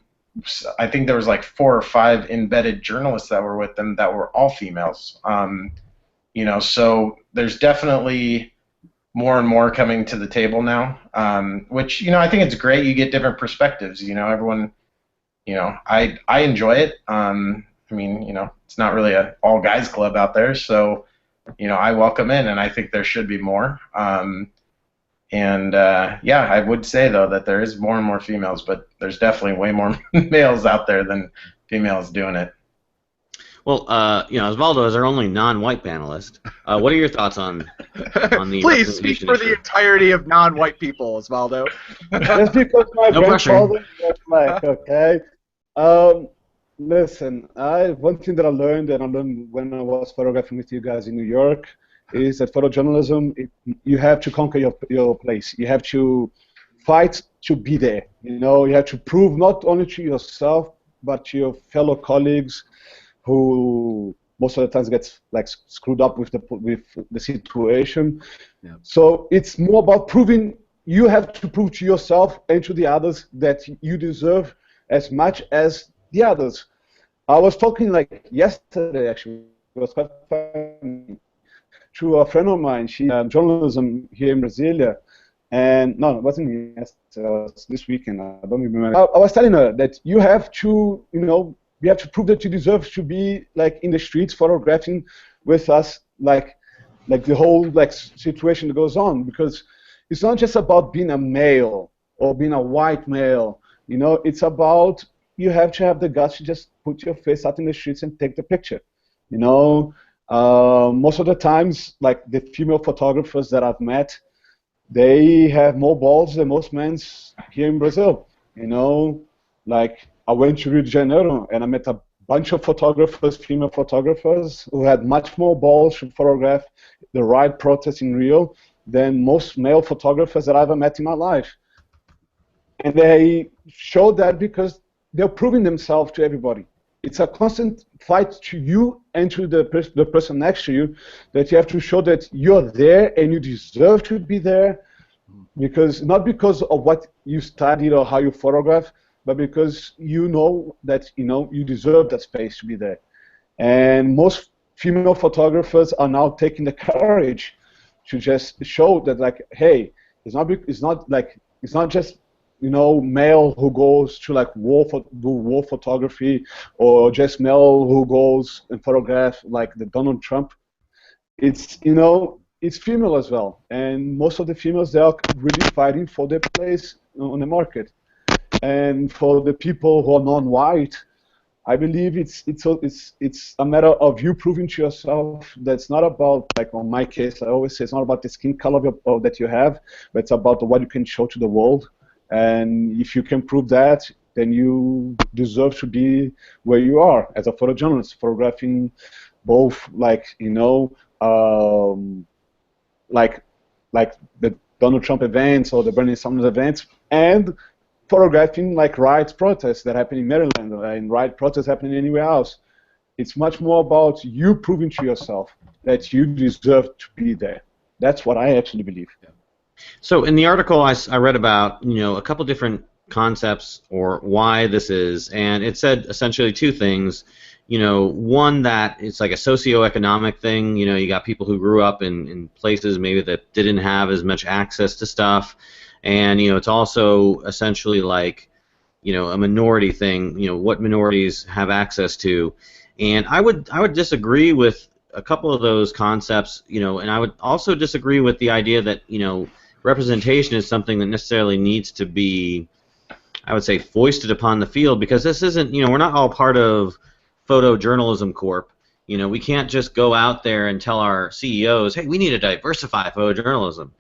I think there was like 4 or 5 embedded journalists that were with them that were all females. You know, so there's definitely more and more coming to the table now, which, you know, I think it's great. You get different perspectives. You know, everyone, you know, I enjoy it. I mean, you know, it's not really an all guys club out there, so, you know, I welcome in, and I think there should be more. Yeah, I would say though that there is more and more females, but there's definitely way more males out there than females doing it. Well, you know, Osvaldo is our only non-white panelist. What are your thoughts on the Please speak for the entirety of non-white people, Osvaldo. Just because my No grandfather was black, okay? Listen, one thing that I learned, and I learned when I was photographing with you guys in New York, is that photojournalism, you have to conquer your place. You have to fight to be there. You know, you have to prove not only to yourself, but to your fellow colleagues, who most of the times gets like screwed up with the situation. Yeah. So it's more about proving. You have to prove to yourself and to the others that you deserve as much as the others. I was talking like yesterday, actually, it was quite funny, to a friend of mine. She journalism here in Brasilia, and no, it wasn't yesterday. It was this weekend. I don't remember. I was telling her that you have to, you know, you have to prove that you deserve to be like in the streets photographing with us, like the whole like situation that goes on, because it's not just about being a male or being a white male. You know, it's about you have to have the guts to just put your face out in the streets and take the picture. You know, most of the times, like the female photographers that I've met, they have more balls than most men here in Brazil. You know, like I went to Rio de Janeiro and I met a bunch of photographers, female photographers, who had much more balls to photograph the riot protests in Rio than most male photographers that I've ever met in my life. And they showed that because they're proving themselves to everybody. It's a constant fight to you and to the person next to you, that you have to show that you're there and you deserve to be there, because not because of what you studied or how you photograph, but because you know that you deserve that space to be there. And most female photographers are now taking the courage to just show that, like, hey, it's not just male who goes to like do war photography, or just male who goes and photograph like the Donald Trump. It's it's female as well, and most of the females, they are really fighting for their place on the market. And for the people who are non-white, I believe it's a matter of you proving to yourself that it's not about, like on my case, I always say it's not about the skin color that you have, but it's about what you can show to the world. And if you can prove that, then you deserve to be where you are as a photojournalist, photographing both, like like the Donald Trump events or the Bernie Sanders events, and photographing like riot protests that happen in Maryland and riot protests happening anywhere else. It's much more about you proving to yourself that you deserve to be there. That's what I actually believe. Yeah. So in the article I read about, a couple different concepts or why this is, and it said essentially two things. One, that it's like a socioeconomic thing. You got people who grew up in places maybe that didn't have as much access to stuff. And it's also essentially like a minority thing. What minorities have access to, and I would disagree with a couple of those concepts. And I would also disagree with the idea that representation is something that necessarily needs to be, I would say, foisted upon the field, because this isn't. We're not all part of Photojournalism Corp. We can't just go out there and tell our CEOs, hey, we need to diversify photojournalism.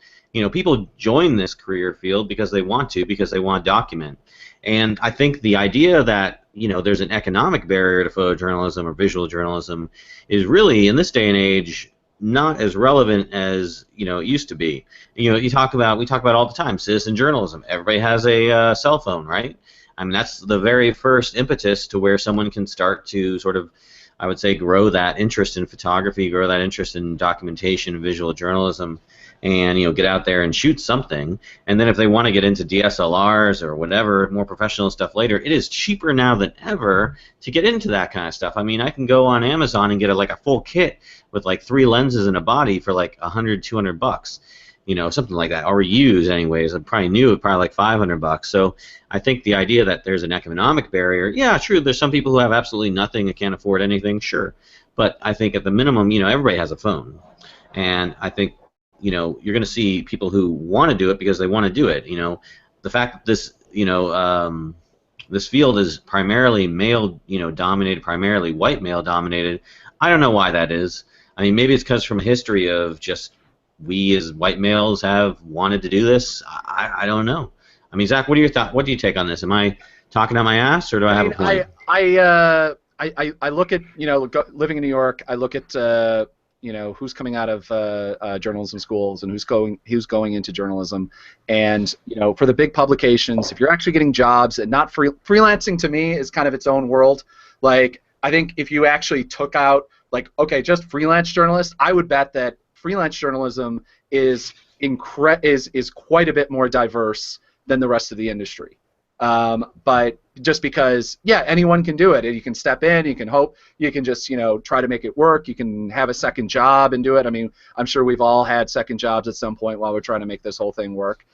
People join this career field because they want to document. And I think the idea that, there's an economic barrier to photojournalism or visual journalism is really, in this day and age, not as relevant as, it used to be. We talk about all the time, citizen journalism. Everybody has a cell phone, right? I mean, that's the very first impetus to where someone can start to sort of, I would say, grow that interest in photography, grow that interest in documentation and visual journalism. and get out there and shoot something. And then if they want to get into DSLRs or whatever more professional stuff later, it is cheaper now than ever to get into that kind of stuff. I mean, I can go on Amazon and get a full kit with 3 lenses and a body for $100, $200. Something like that, or used anyways. I probably new, probably $500. So I think the idea that there's an economic barrier, yeah, true. There's some people who have absolutely nothing and can't afford anything, sure. But I think at the minimum, everybody has a phone, and I think you're going to see people who want to do it because they want to do it. The fact that this this field is primarily male dominated, primarily white male dominated. I don't know why that is. I mean, maybe it's because from a history of just we as white males have wanted to do this. I don't know. I mean, Zach, what are your thoughts? What do you take on this? Am I talking on my ass, or do I have a point? I look at living in New York. I look at who's coming out of journalism schools and who's going into journalism, and for the big publications, if you're actually getting jobs and not freelancing, to me is kind of its own world. I think if you actually took out okay, just freelance journalists, I would bet that freelance journalism is quite a bit more diverse than the rest of the industry. But just because, yeah, anyone can do it. You can step in, you can hope, you can just try to make it work. You can have a second job and do it. I mean, I'm sure we've all had second jobs at some point while we're trying to make this whole thing work.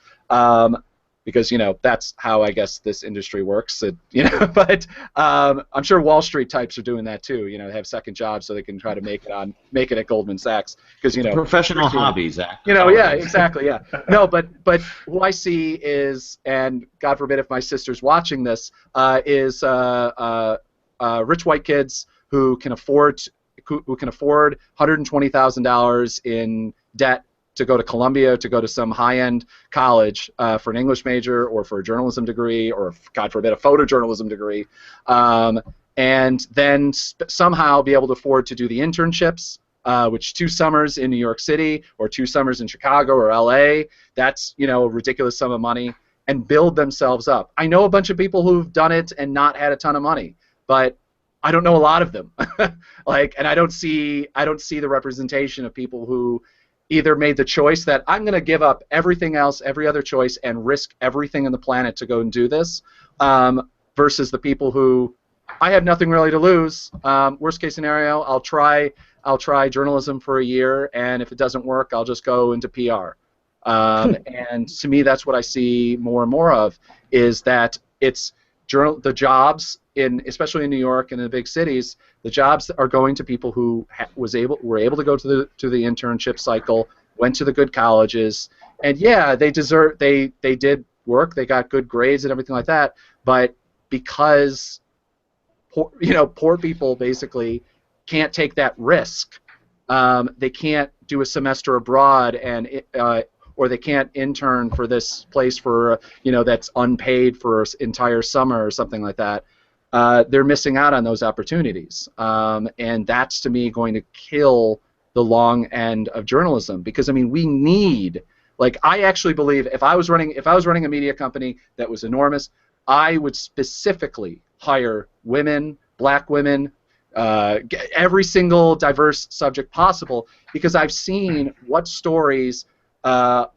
Because that's how I guess this industry works. But I'm sure Wall Street types are doing that too. They have second jobs so they can try to make it at Goldman Sachs. Because professional hobbies, Zach. Yeah, exactly, yeah. No, but who I see is, and God forbid if my sister's watching this, is rich white kids who can afford $120,000 in debt to go to Columbia, to go to some high-end college for an English major or for a journalism degree or, God forbid, a photojournalism degree, and then somehow be able to afford to do the internships, which 2 summers in New York City or 2 summers in Chicago or LA, that's a ridiculous sum of money, and build themselves up. I know a bunch of people who've done it and not had a ton of money, but I don't know a lot of them. And I don't see the representation of people who either made the choice that I'm going to give up everything else, every other choice, and risk everything on the planet to go and do this, versus the people who, I have nothing really to lose. Worst case scenario, I'll try journalism for a year, and if it doesn't work, I'll just go into PR. And to me, that's what I see more and more of, is that it's the jobs especially in New York and in the big cities, the jobs are going to people who were able to go to the internship cycle, went to the good colleges, and yeah, they did work, they got good grades and everything like that, but because poor people basically can't take that risk, they can't do a semester abroad and or they can't intern for this place for that's unpaid for an entire summer or something like that. They're missing out on those opportunities, and that's to me going to kill the long end of journalism, because I mean we need, I actually believe if I was running a media company that was enormous, I would specifically hire women, black women, every single diverse subject possible, because I've seen what stories a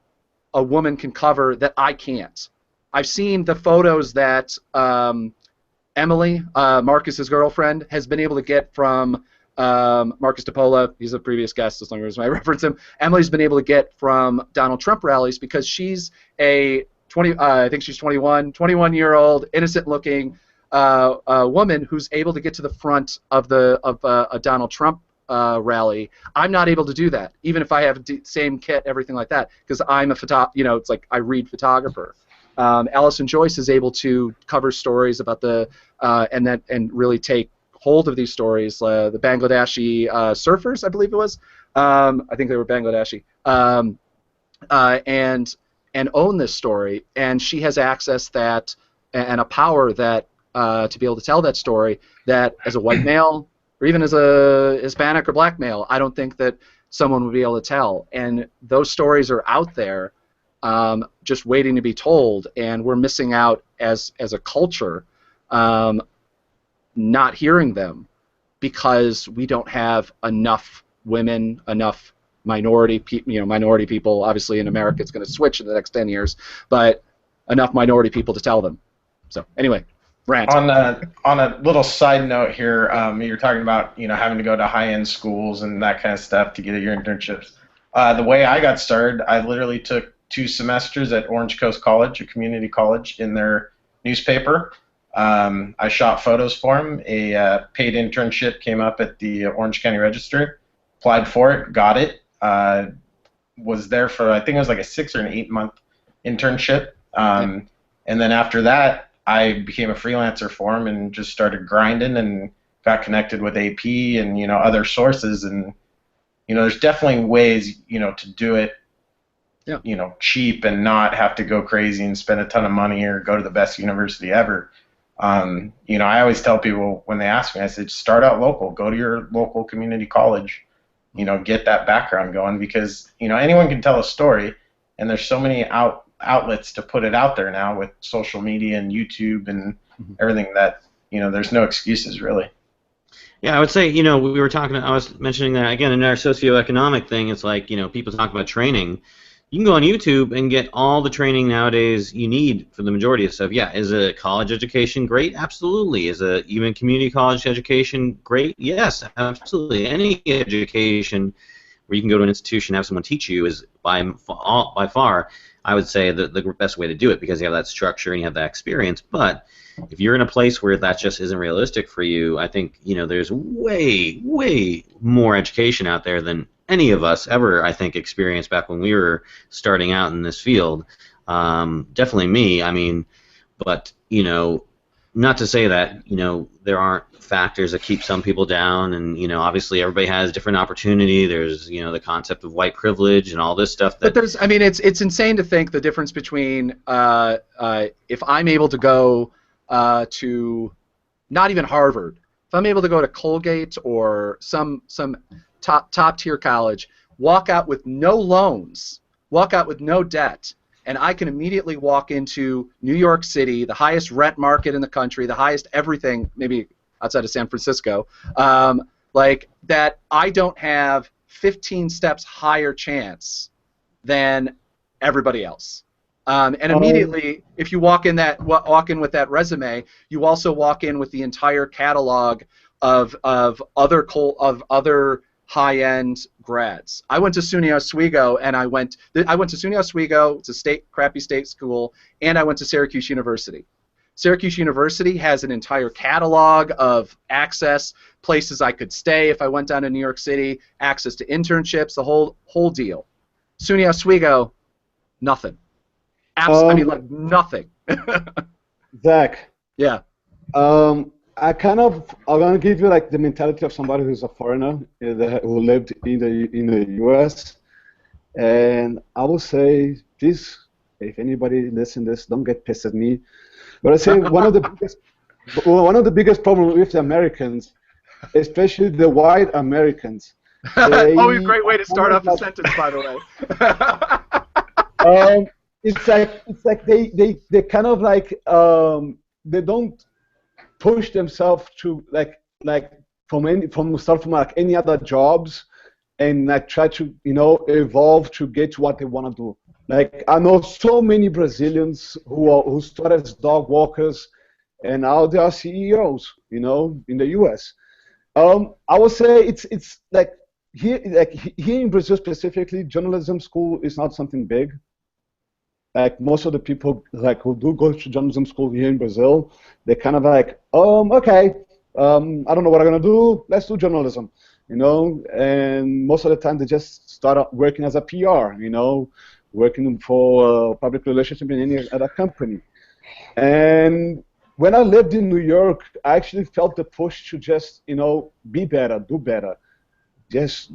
woman can cover that I can't. I've seen the photos that Emily, Marcus's girlfriend, has been able to get from Marcus DePola. He's a previous guest, as long as I reference him. Emily's been able to get from Donald Trump rallies because she's a I think she's 21-year-old, innocent-looking woman who's able to get to the front of a Donald Trump rally. I'm not able to do that, even if I have the same kit, everything like that, because I'm a it's like I read photographer. Allison Joyce is able to cover stories about and really take hold of these stories. The Bangladeshi surfers, I believe it was. I think they were Bangladeshi. And own this story, and she has access that and a power that to be able to tell that story that as a white male or even as a Hispanic or black male, I don't think that someone would be able to tell. And those stories are out there, just waiting to be told, and we're missing out as a culture, not hearing them because we don't have enough women, enough minority people. Obviously, in America, it's going to switch in the next 10 years, but enough minority people to tell them. So anyway, rant. On a little side note here, you're talking about having to go to high-end schools and that kind of stuff to get your internships. The way I got started, I literally took 2 semesters at Orange Coast College, a community college, in their newspaper. I shot photos for them. A paid internship came up at the Orange County Register. Applied for it, got it. Was there for, I think it was like a 6 or an 8-month internship. And then after that, I became a freelancer for them and just started grinding and got connected with AP and other sources. And there's definitely ways to do it cheap and not have to go crazy and spend a ton of money or go to the best university ever. I always tell people when they ask me, I said, start out local, go to your local community college, get that background going, because anyone can tell a story, and there's so many outlets to put it out there now with social media and YouTube and everything that there's no excuses really. Yeah, I would say, we were talking, I was mentioning that again in our socioeconomic thing. It's like, people talk about training. You can go on YouTube and get all the training nowadays you need for the majority of stuff. Yeah, is a college education great? Absolutely. Is a even community college education great? Yes, absolutely. Any education where you can go to an institution and have someone teach you is by far, I would say, the best way to do it, because you have that structure and you have that experience. But if you're in a place where that just isn't realistic for you, I think there's way more education out there than any of us ever, I think, experienced back when we were starting out in this field. Definitely me. I mean, but not to say that there aren't factors that keep some people down, and obviously everybody has different opportunity. There's the concept of white privilege and all this stuff. But it's insane to think the difference between if I'm able to go to not even Harvard, if I'm able to go to Colgate or some top tier college, walk out with no loans, walk out with no debt, and I can immediately walk into New York City, the highest rent market in the country, the highest everything, maybe outside of San Francisco, like that, I don't have 15 steps higher chance than everybody else. And immediately, if you walk in with that resume, you also walk in with the entire catalog of other high-end grads. I went to SUNY Oswego, and I went to SUNY Oswego. It's a crappy state school, and I went to Syracuse University. Syracuse University has an entire catalog of access, places I could stay if I went down to New York City, access to internships, the whole deal. SUNY Oswego, nothing. I mean, like nothing. Zach. Yeah. I'm gonna give you like the mentality of somebody who's a foreigner who lived in the U.S. And I will say this: if anybody listens to this, don't get pissed at me. But I say one of the biggest problems with the Americans, especially the white Americans. Always a great way to start off a sentence, by the way. It's like they kind of like they don't push themselves to like from like any other jobs, and like try to evolve to get to what they want to do. Like I know so many Brazilians who started as dog walkers, and now they are CEOs, in the U.S. I would say it's like here in Brazil specifically, journalism school is not something big. Like most of the people who do go to journalism school here in Brazil, they're kind of like, okay, I don't know what I'm gonna do. Let's do journalism, And most of the time they just start out working as a PR, working for public relations in any other company. And when I lived in New York, I actually felt the push to just, be better, do better, just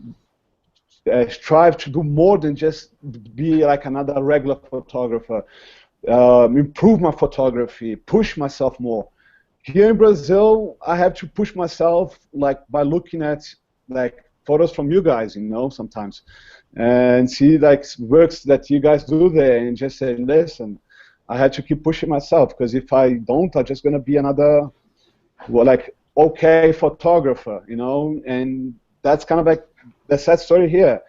strive to do more than just be like another regular photographer, improve my photography, push myself more. Here in Brazil, I have to push myself like by looking at like photos from you guys, sometimes, and see like works that you guys do there, and just say, listen, I had to keep pushing myself, because if I don't, I'm just gonna be another okay photographer, and that's kind of like the sad story here.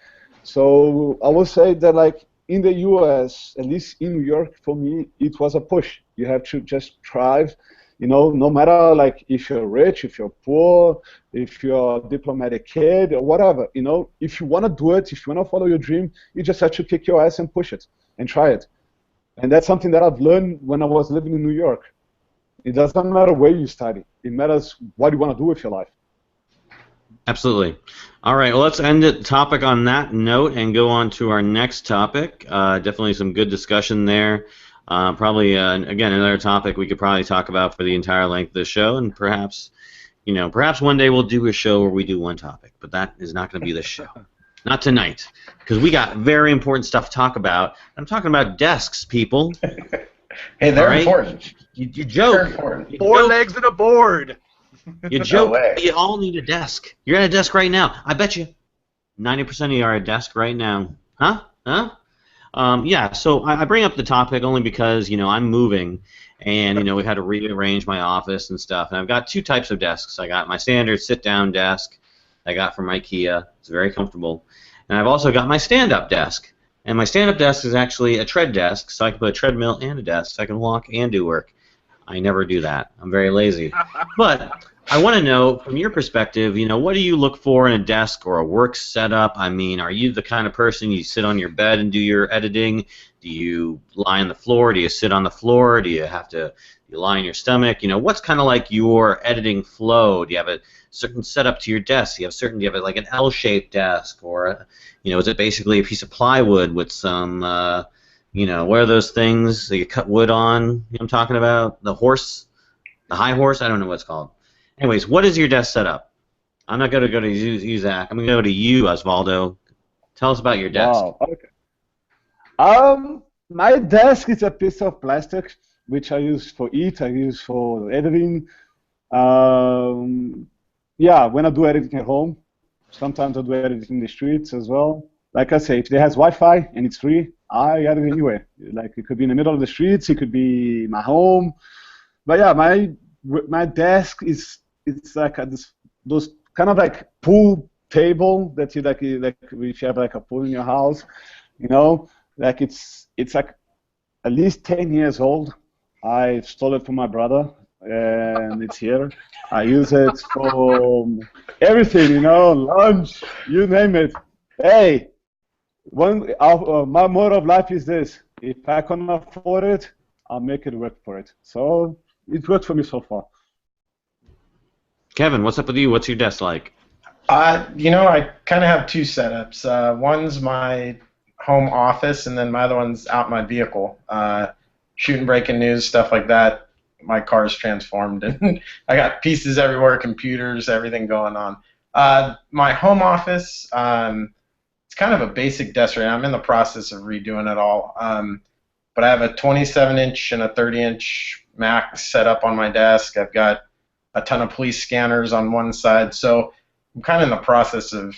So I would say that like in the U.S., at least in New York, for me, it was a push. You have to just strive, no matter like if you're rich, if you're poor, if you're a diplomatic kid or whatever, if you want to do it, if you want to follow your dream, you just have to kick your ass and push it and try it. And that's something that I've learned when I was living in New York. It doesn't matter where you study. It matters what you want to do with your life. Absolutely. All right, well, let's end the topic on that note and go on to our next topic. Definitely some good discussion there. Probably, again, another topic we could probably talk about for the entire length of the show, and perhaps one day we'll do a show where we do one topic, but that is not going to be the show. Not tonight, because we got very important stuff to talk about. I'm talking about desks, people. Hey, they're important. You joke. They're important. Four legs and a board. You joke. You all need a desk. You're at a desk right now. I bet you 90% of you are at a desk right now. Huh? Yeah, so I bring up the topic only because, I'm moving, and, we had to rearrange my office and stuff. And I've got two types of desks. I got my standard sit-down desk I got from IKEA. It's very comfortable. And I've also got my stand-up desk. And my stand-up desk is actually a tread desk, so I can put a treadmill and a desk, so I can walk and do work. I never do that. I'm very lazy. But I want to know, from your perspective, what do you look for in a desk or a work setup? I mean, are you the kind of person you sit on your bed and do your editing? Do you lie on the floor? Do you sit on the floor? Do you have to lie on your stomach? What's kind of like your editing flow? Do you have a certain setup to your desk? Do you have like an L-shaped desk, or is it basically a piece of plywood with some what are those things that you cut wood on? You know what I'm talking about? The high horse? I don't know what it's called. Anyways, what is your desk setup? I'm not going to go to you, Zach. I'm going to go to you, Osvaldo. Tell us about your desk. Wow. Okay. My desk is a piece of plastic, which I use for I use for editing. Yeah, when I do editing at home, sometimes I do editing in the streets as well. Like I say, if it has Wi-Fi and it's free, I edit anywhere. Like it could be in the middle of the streets, it could be my home. But yeah, my desk it's like those kind of like pool table that you like if you have like a pool in your house, like it's like at least 10 years old. I stole it from my brother, and it's here. I use it for everything, lunch, you name it. Hey, my motto of life is this: if I can afford it, I'll make it work for it. So it worked for me so far. Kevin, what's up with you? What's your desk like? I kind of have two setups. One's my home office, and then my other one's out in my vehicle. Shooting breaking news, stuff like that. My car's transformed, and I got pieces everywhere, computers, everything going on. My home office, it's kind of a basic desk right now. I'm in the process of redoing it all. But I have a 27-inch and a 30-inch Mac set up on my desk. I've got a ton of police scanners on one side, so I'm kind of in the process of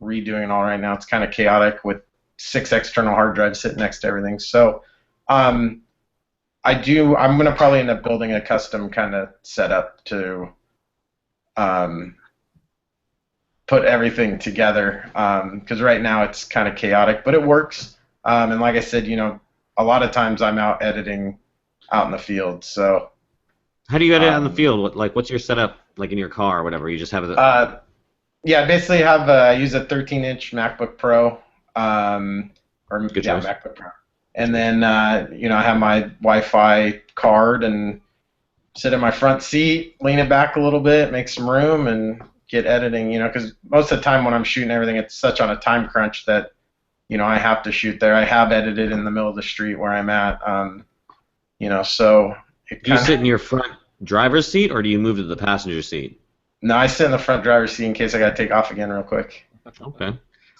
redoing it all right now. It's kind of chaotic with 6 external hard drives sitting next to everything. So I'm going to probably end up building a custom kind of setup to put everything together, because right now it's kind of chaotic, but it works. And like I said, a lot of times I'm out editing out in the field. So how do you edit out in the field? What's your setup like in your car or whatever? You just have it. Yeah, basically I use a 13-inch MacBook Pro, MacBook Pro, and then I have my Wi-Fi card and sit in my front seat, lean it back a little bit, make some room, and get editing. Because most of the time when I'm shooting everything, it's such on a time crunch that I have to shoot there. I have edited in the middle of the street where I'm at, so. Do you sit in your front driver's seat, or do you move to the passenger seat? No, I sit in the front driver's seat in case I got to take off again real quick. Okay.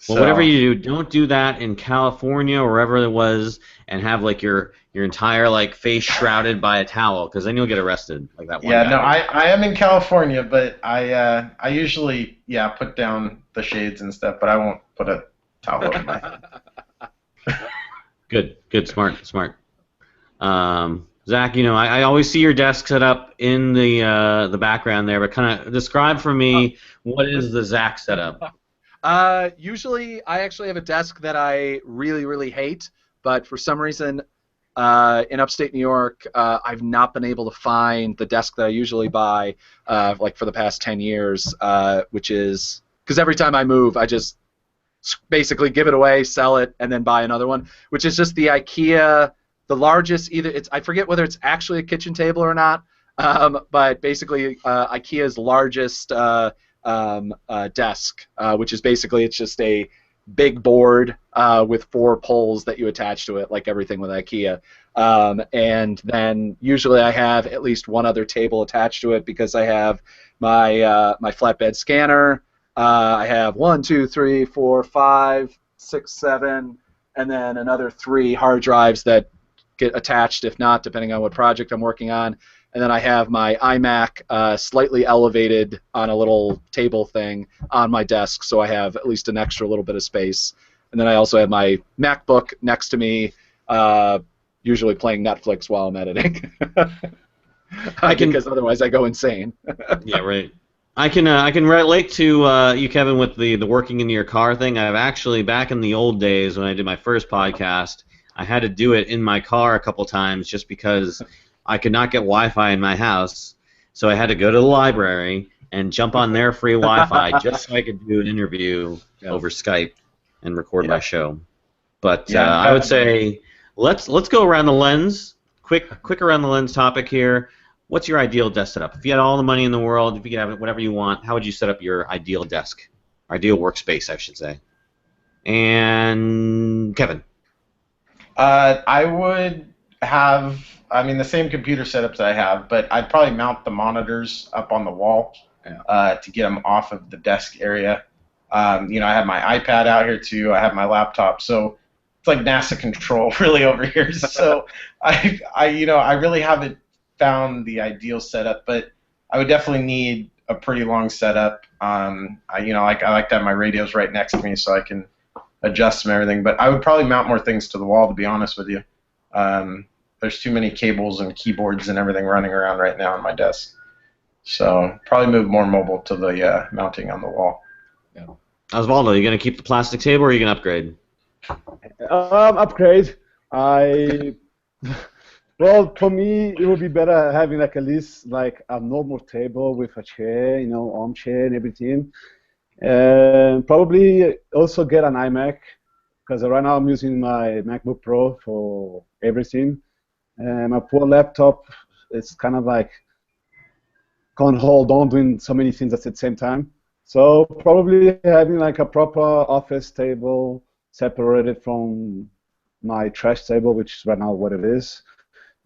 Well, whatever you do, don't do that in California or wherever it was, and have like your entire face shrouded by a towel, because then you'll get arrested like that one. Yeah, guy. no, I am in California, but I usually put down the shades and stuff, but I won't put a towel over my head. Good, smart. Zach, I always see your desk set up in the background there, but kind of describe for me what is the Zach setup. Usually, I actually have a desk that I really, really hate, but for some reason, in upstate New York, I've not been able to find the desk that I usually buy, like for the past 10 years, which is because every time I move, I just basically give it away, sell it, and then buy another one, which is just the IKEA, the largest, I forget whether it's actually a kitchen table or not, but basically IKEA's largest desk, which is basically it's just a big board with 4 poles that you attach to it, like everything with IKEA. And then usually I have at least one other table attached to it because I have my flatbed scanner. I have 1, 2, 3, 4, 5, 6, 7, and then another 3 hard drives that get attached, if not, depending on what project I'm working on. And then I have my iMac slightly elevated on a little table thing on my desk, so I have at least an extra little bit of space. And then I also have my MacBook next to me, usually playing Netflix while I'm editing. Because otherwise I go insane. Yeah, right. I can relate to you, Kevin, with the working into your car thing. I've actually, back in the old days when I did my first podcast, I had to do it in my car a couple times just because I could not get Wi-Fi in my house, so I had to go to the library and jump on their free Wi-Fi just so I could do an interview over Skype and record my show. But I would say let's go around the lens. Quick around the lens topic here. What's your ideal desk setup? If you had all the money in the world, if you could have whatever you want, how would you set up your ideal desk? Ideal workspace, I should say. And Kevin. I would have, the same computer setups that I have, but I'd probably mount the monitors up on the wall to get them off of the desk area. I have my iPad out here too. I have my laptop, so it's like NASA control really over here. So I really haven't found the ideal setup, but I would definitely need a pretty long setup. I like to have my radios right next to me so I can adjust them and everything. But I would probably mount more things to the wall, to be honest with you. There's too many cables and keyboards and everything running around right now on my desk. So probably move more mobile to the mounting on the wall. Yeah. Osvaldo, are you going to keep the plastic table or are you going to upgrade? Upgrade. Well, for me, it would be better having like at least like a normal table with a chair, armchair and everything. And probably also get an iMac, because right now I'm using my MacBook Pro for everything. And my poor laptop, it's kind of like can't hold on doing so many things at the same time. So probably having like a proper office table separated from my trash table, which is right now what it is.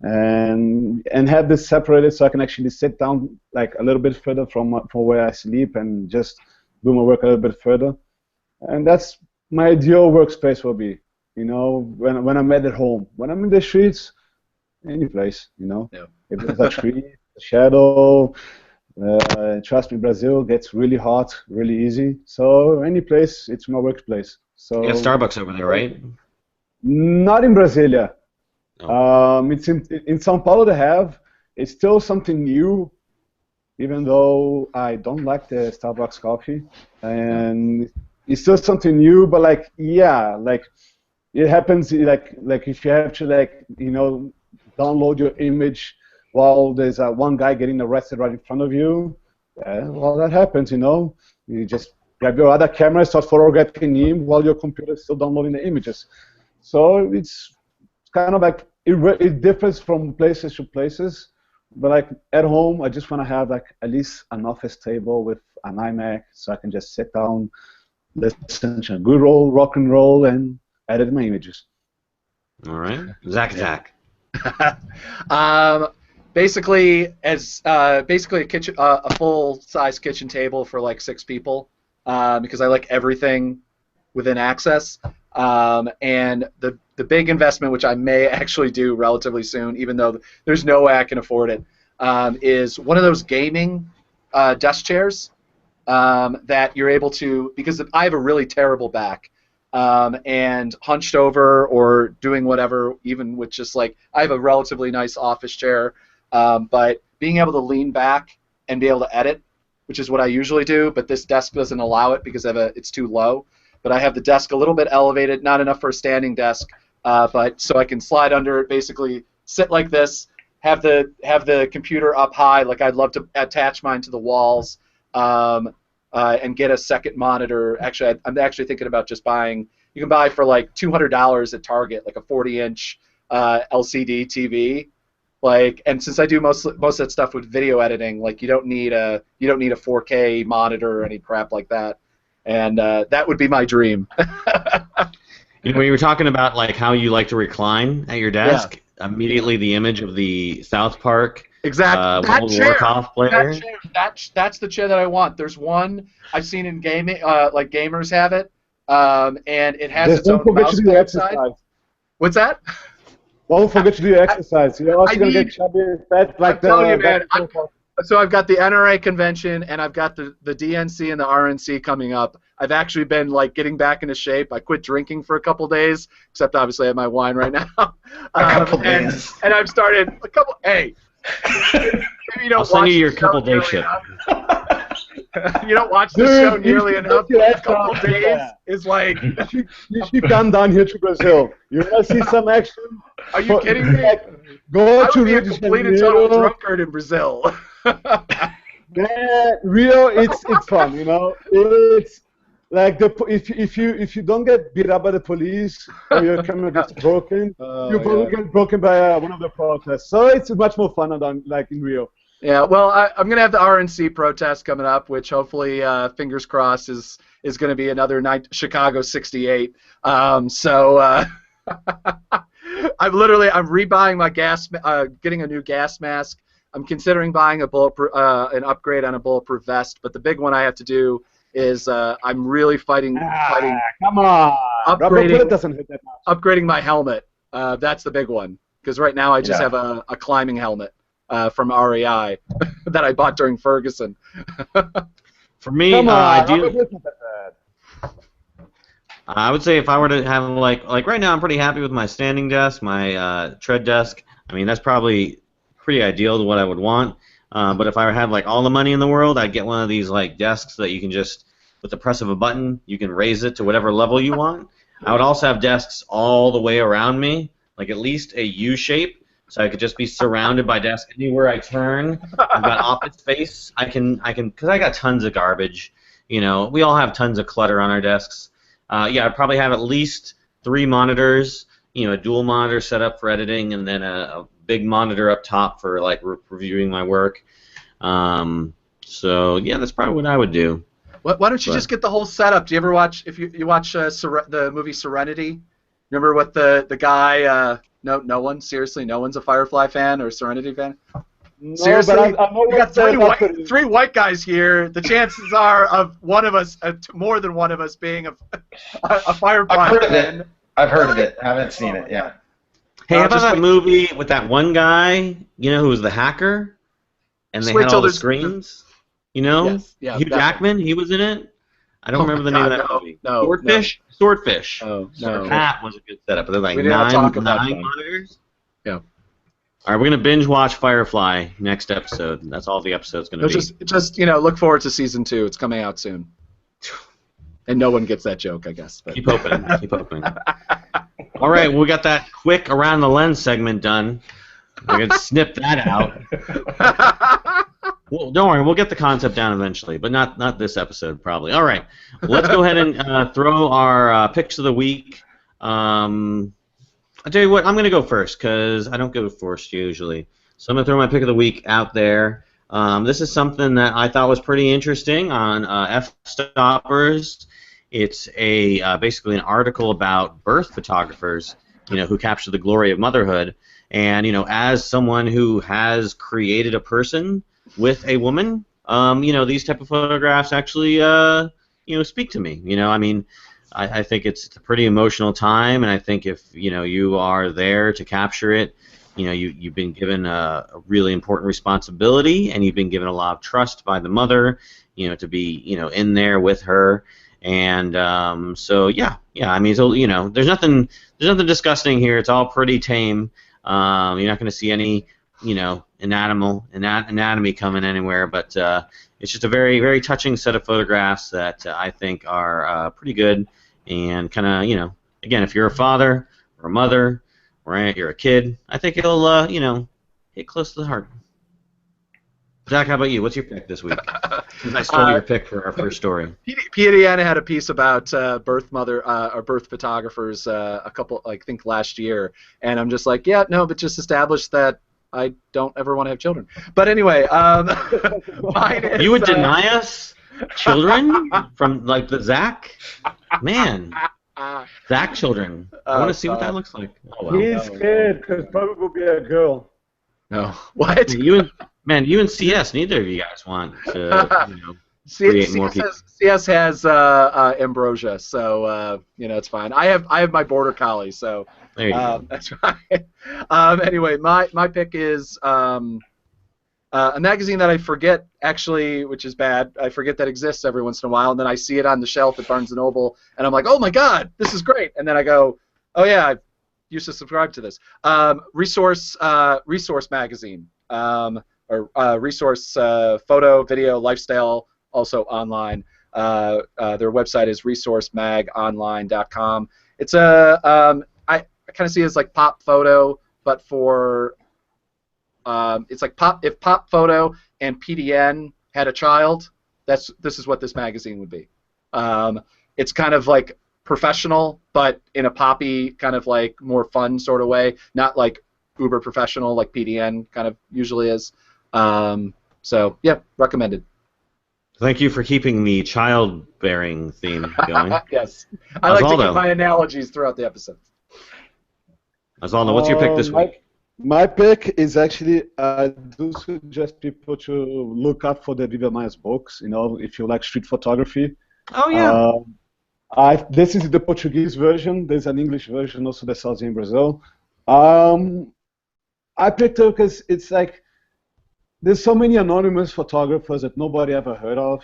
And have this separated so I can actually sit down like a little bit further from where I sleep and just do my work a little bit further. And that's my ideal workspace will be, when I'm at home. When I'm in the streets, any place, Yeah. If there's a tree, a shadow, trust me, Brazil gets really hot, really easy. So any place, it's my workplace. So You have Starbucks over there, right? Not in Brasilia. Oh. It's in São Paulo they have. It's still something new, even though I don't like the Starbucks coffee, and it's still something new. But it happens like if you have to download your image while there's one guy getting arrested right in front of you. Well, that happens. You just grab your other camera, start photographing him while your computer is still downloading the images. So it's kind of like it differs from places to places, but like at home, I just want to have like at least an office table with an iMac, so I can just sit down, listen to a good rock and roll, and edit my images. All right, Zach. Basically a kitchen, a full-size kitchen table for like 6 people, because I like everything within access. And the big investment, which I may actually do relatively soon, even though there's no way I can afford it, is one of those gaming desk chairs that you're able to, because I have a really terrible back, and hunched over or doing whatever, even with just like, I have a relatively nice office chair, but being able to lean back and be able to edit which is what I usually do, but this desk doesn't allow it because it's too low. But I have the desk a little bit elevated, not enough for a standing desk, but so I can slide under it, basically sit like this, have the computer up high, like I'd love to attach mine to the walls, and get a second monitor. Actually, I'm actually thinking about just buying. You can buy for like $200 at Target, like a 40-inch LCD TV. Like, and since I do most of that stuff with video editing, like you don't need a 4K monitor or any crap like that. And that would be my dream. When you were talking about like how you like to recline at your desk, immediately the image of the South Park World Warcraft player. That's the chair that I want. There's one I've seen in gaming, like gamers have it, and it has its own mouse pad side. What's that? Don't forget to do exercise. You're also going to get chubby and fat like So I've got the NRA convention, and I've got the DNC and the RNC coming up. I've actually been like getting back into shape. I quit drinking for a couple days, except obviously I have my wine right now. A couple days. And I've started a couple. Hey, maybe you don't I'll send you your couple day ship. You don't watch the show nearly enough. A couple days is like. You should come down here to Brazil. You want to see some action? Are you kidding me? Go to Rio de Janeiro. Complete and total drunkard in Brazil. Yeah, Rio, it's fun, you know. It's like if you don't get beat up by the police or your camera gets broken, you probably get broken by one of the protests. So it's much more fun than like in Rio. Yeah, well, I'm gonna have the RNC protest coming up, which hopefully, fingers crossed, is going to be another Chicago '68. I'm rebuying my gas, getting a new gas mask. I'm considering buying a an upgrade on a bulletproof vest, but the big one I have to do is I'm really fighting. Come on, upgrading my helmet. That's the big one, because right now I just have a climbing helmet from REI that I bought during Ferguson. For me, I would say if I were to have like right now, I'm pretty happy with my standing desk, my tread desk. I mean, that's probably pretty ideal to what I would want. But if I had like all the money in the world, I'd get one of these like desks that you can just, with the press of a button, you can raise it to whatever level you want. I would also have desks all the way around me, like at least a U shape, so I could just be surrounded by desks anywhere I turn. I've got office space. I can, because I got tons of garbage. You know, we all have tons of clutter on our desks. I'd probably have at least 3 monitors. You know, a dual monitor set up for editing, and then a big monitor up top for like reviewing my work. So yeah, that's probably what I would do. Why don't you just get the whole setup? Do you ever watch, if you watch the movie Serenity? Remember what the guy? No one, seriously, no one's a Firefly fan or Serenity fan. No, seriously, but I know we got three white guys here. The chances are of one of us, more than one of us, being a Firefly fan. I've heard of it. I haven't seen it. Yeah. Hey, how about that movie with that one guy, you know, who was the hacker, and they had all the screens? You know? Yes. Yeah, Hugh Jackman, he was in it. I don't remember the name of that movie. No. Swordfish? No. Swordfish. Oh, no. That was a good setup. But there's like 9 monitors. Yeah. All right, we're going to binge watch Firefly next episode. That's all the episode's going to be. Just look forward to season 2. It's coming out soon. And no one gets that joke, I guess. But. Keep hoping. Keep hoping. All right, we got that quick around the lens segment done. We're going to snip that out. Well, don't worry, we'll get the concept down eventually, but not this episode probably. All right, let's go ahead and throw our picks of the week. I'll tell you what, I'm going to go first because I don't go first usually. So I'm going to throw my pick of the week out there. This is something that I thought was pretty interesting on F-Stoppers. It's basically an article about birth photographers, you know, who capture the glory of motherhood. And, you know, as someone who has created a person with a woman, you know, these type of photographs actually, you know, speak to me. You know, I mean, I think it's a pretty emotional time, and I think if, you know, you are there to capture it, you know, you've been given a really important responsibility, and you've been given a lot of trust by the mother, you know, to be, you know, in there with her. And so yeah, I mean, so, you know, there's nothing disgusting here. It's all pretty tame. You're not going to see any anatomy coming anywhere, but it's just a very, very touching set of photographs that I think are pretty good, and kind of, again, if you're a father or a mother or you're a kid, I think it'll, hit close to the heart. Zach, how about you? What's your pick this week? Since I stole your pick for our first story. PDN had a piece about birth photographers a couple, I think, last year, and I'm just like, yeah, no, but just establish that I don't ever want to have children. But anyway, mine is, you would deny us children from like the Zach? Man, Zach children. I want to see what that looks like. Oh, well. He's scared because probably will be a girl. No. What? You and CS, neither of you guys want to, create more people. CS has ambrosia, so it's fine. I have my border collie, so there you go. That's right. Anyway, my pick is a magazine that I forget actually, which is bad. I forget that exists every once in a while, and then I see it on the shelf at Barnes & Noble, and I'm like, oh my God, this is great. And then I go, oh yeah, I used to subscribe to this. Resource magazine. Or resource photo, video, lifestyle, also online. Their website is resourcemagonline.com. It's I kind of see it as like Pop Photo, but for it's like if Pop Photo and PDN had a child, this is what this magazine would be. It's kind of like professional, but in a poppy kind of like more fun sort of way, not like uber professional like PDN kind of usually is. So yeah, recommended. Thank you for keeping the childbearing theme going. Yes, I like to give my analogies throughout the episode. Osvaldo, what's your pick this week? My pick is actually, I do suggest people to look up for the Viva Maia's books. If you like street photography. Oh yeah. This is the Portuguese version. There's an English version also that sells in Brazil. I picked it because it's like there's so many anonymous photographers that nobody ever heard of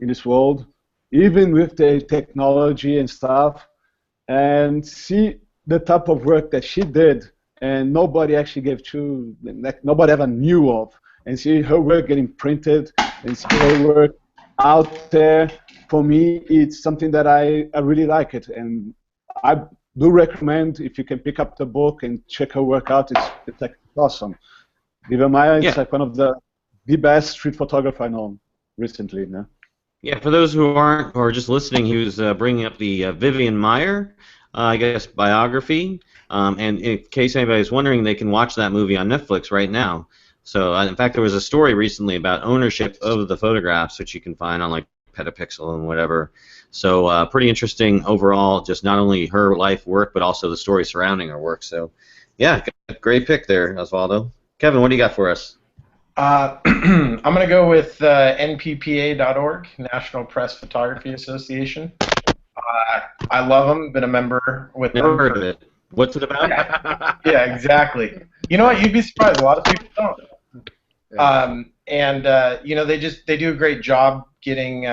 in this world, even with the technology and stuff, and see the type of work that she did and nobody actually nobody ever knew of, and see her work getting printed and see her work out there. For me, it's something that I really like it, and I do recommend if you can pick up the book and check her work out. It's like awesome. Viva Maia is like one of the best street photographer I know recently. No? Yeah, for those who are just listening, he was bringing up the Vivian Maier, I guess, biography. And in case anybody's wondering, they can watch that movie on Netflix right now. So, in fact, there was a story recently about ownership of the photographs, which you can find on like Petapixel and whatever. So, pretty interesting overall, just not only her life work, but also the story surrounding her work. So, yeah, great pick there, Osvaldo. Kevin, what do you got for us? I'm going to go with NPPA.org, National Press Photography Association. I love them. Been a member with them. Never heard of it. What's it about? Yeah, exactly. You know what? You'd be surprised. A lot of people don't. They do a great job getting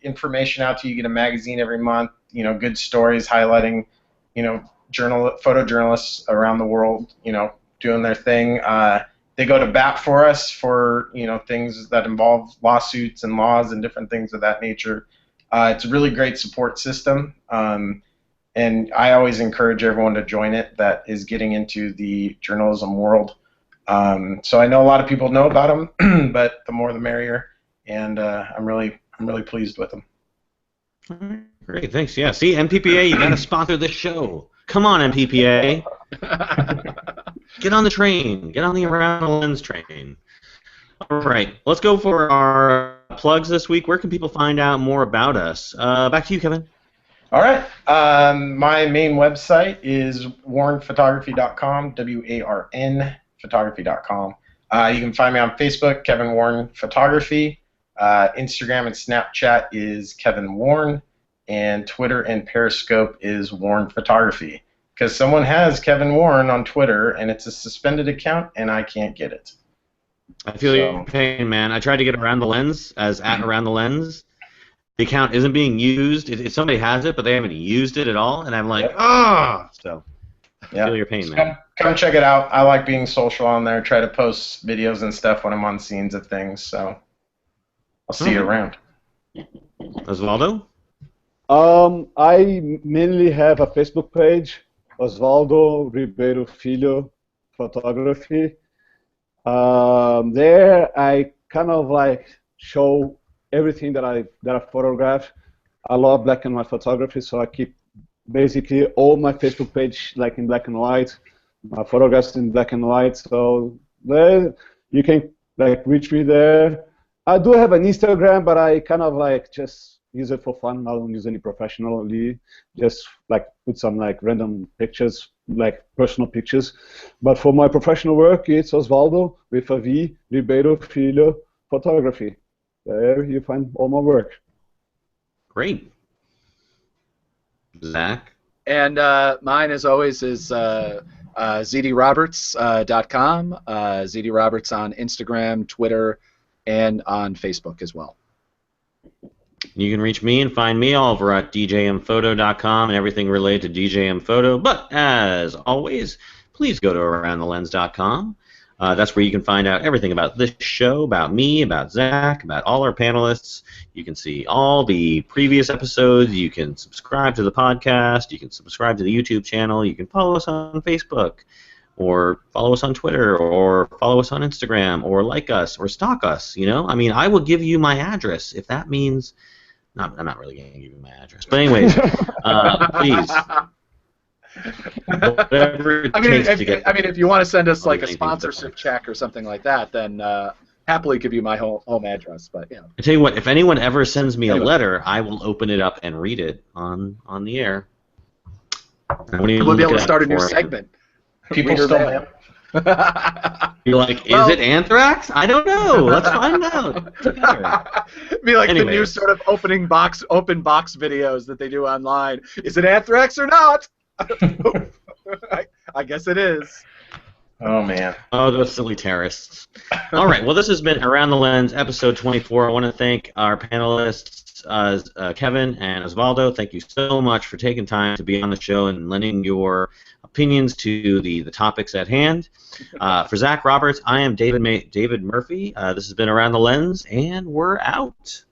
information out to you. You get a magazine every month. Good stories highlighting, photojournalists around the world, doing their thing. They go to bat for us for things that involve lawsuits and laws and different things of that nature. It's a really great support system, and I always encourage everyone to join it that is getting into the journalism world. So I know a lot of people know about them, but the more the merrier, and I'm really pleased with them. Great, thanks. Yeah, see, MPPA, you got to sponsor this show. Come on, MPPA. Get on the train. Get on the Around the Lens train. All right, let's go for our plugs this week. Where can people find out more about us? Back to you, Kevin. All right. My main website is warnphotography.com, W-A-R-N photography.com. You can find me on Facebook, Kevin Warren Photography. Instagram and Snapchat is Kevin Warren, and Twitter and Periscope is Warren Photography. Because someone has Kevin Warren on Twitter, and it's a suspended account, and I can't get it. I feel your pain, man. I tried to get Around the Lens as at Around the Lens. The account isn't being used. Somebody has it, but they haven't used it at all, and I'm like, So, I feel your pain, man. come check it out. I like being social on there. Try to post videos and stuff when I'm on scenes of things. So I'll see you around. Osvaldo? I mainly have a Facebook page, Osvaldo Ribeiro Filho Photography. There I kind of like show everything that I photograph. I love black and white photography, so I keep basically all my Facebook page like in black and white, my photographs in black and white. So there you can like reach me there. I do have an Instagram, but I kind of like just use it for fun. I don't use any professionally. Just like put some like random pictures, like personal pictures. But for my professional work, it's Osvaldo with a V, Ribeiro Filho Photography. There you find all my work. Great. Zach? And mine, as always, is zdroberts.com. ZD Roberts on Instagram, Twitter, and on Facebook as well. You can reach me and find me all over at djmphoto.com and everything related to DJM Photo. But as always, please go to aroundthelens.com. That's where you can find out everything about this show, about me, about Zach, about all our panelists. You can see all the previous episodes. You can subscribe to the podcast. You can subscribe to the YouTube channel. You can follow us on Facebook, or follow us on Twitter, or follow us on Instagram, or like us, or stalk us. You know, I mean, I will give you my address if that means. I'm not really going to give you my address, but anyways, please. Whatever it takes to get. I mean, if you want to send us like a sponsorship check or something like that, then happily give you my home address. But yeah. I tell you what, if anyone ever sends me a letter, I will open it up and read it on the air. We'll be able to start a new segment. People still mail. You're like, is it anthrax? I don't know. Let's find out together. Be like the new sort of open box videos that they do online. Is it anthrax or not? I guess it is. Oh, man. Oh, those silly terrorists. All right. Well, this has been Around the Lens, episode 24. I want to thank our panelists, Kevin and Osvaldo. Thank you so much for taking time to be on the show and lending your opinions to the topics at hand. For Zach Roberts, I am David Murphy. This has been Around the Lens, and we're out.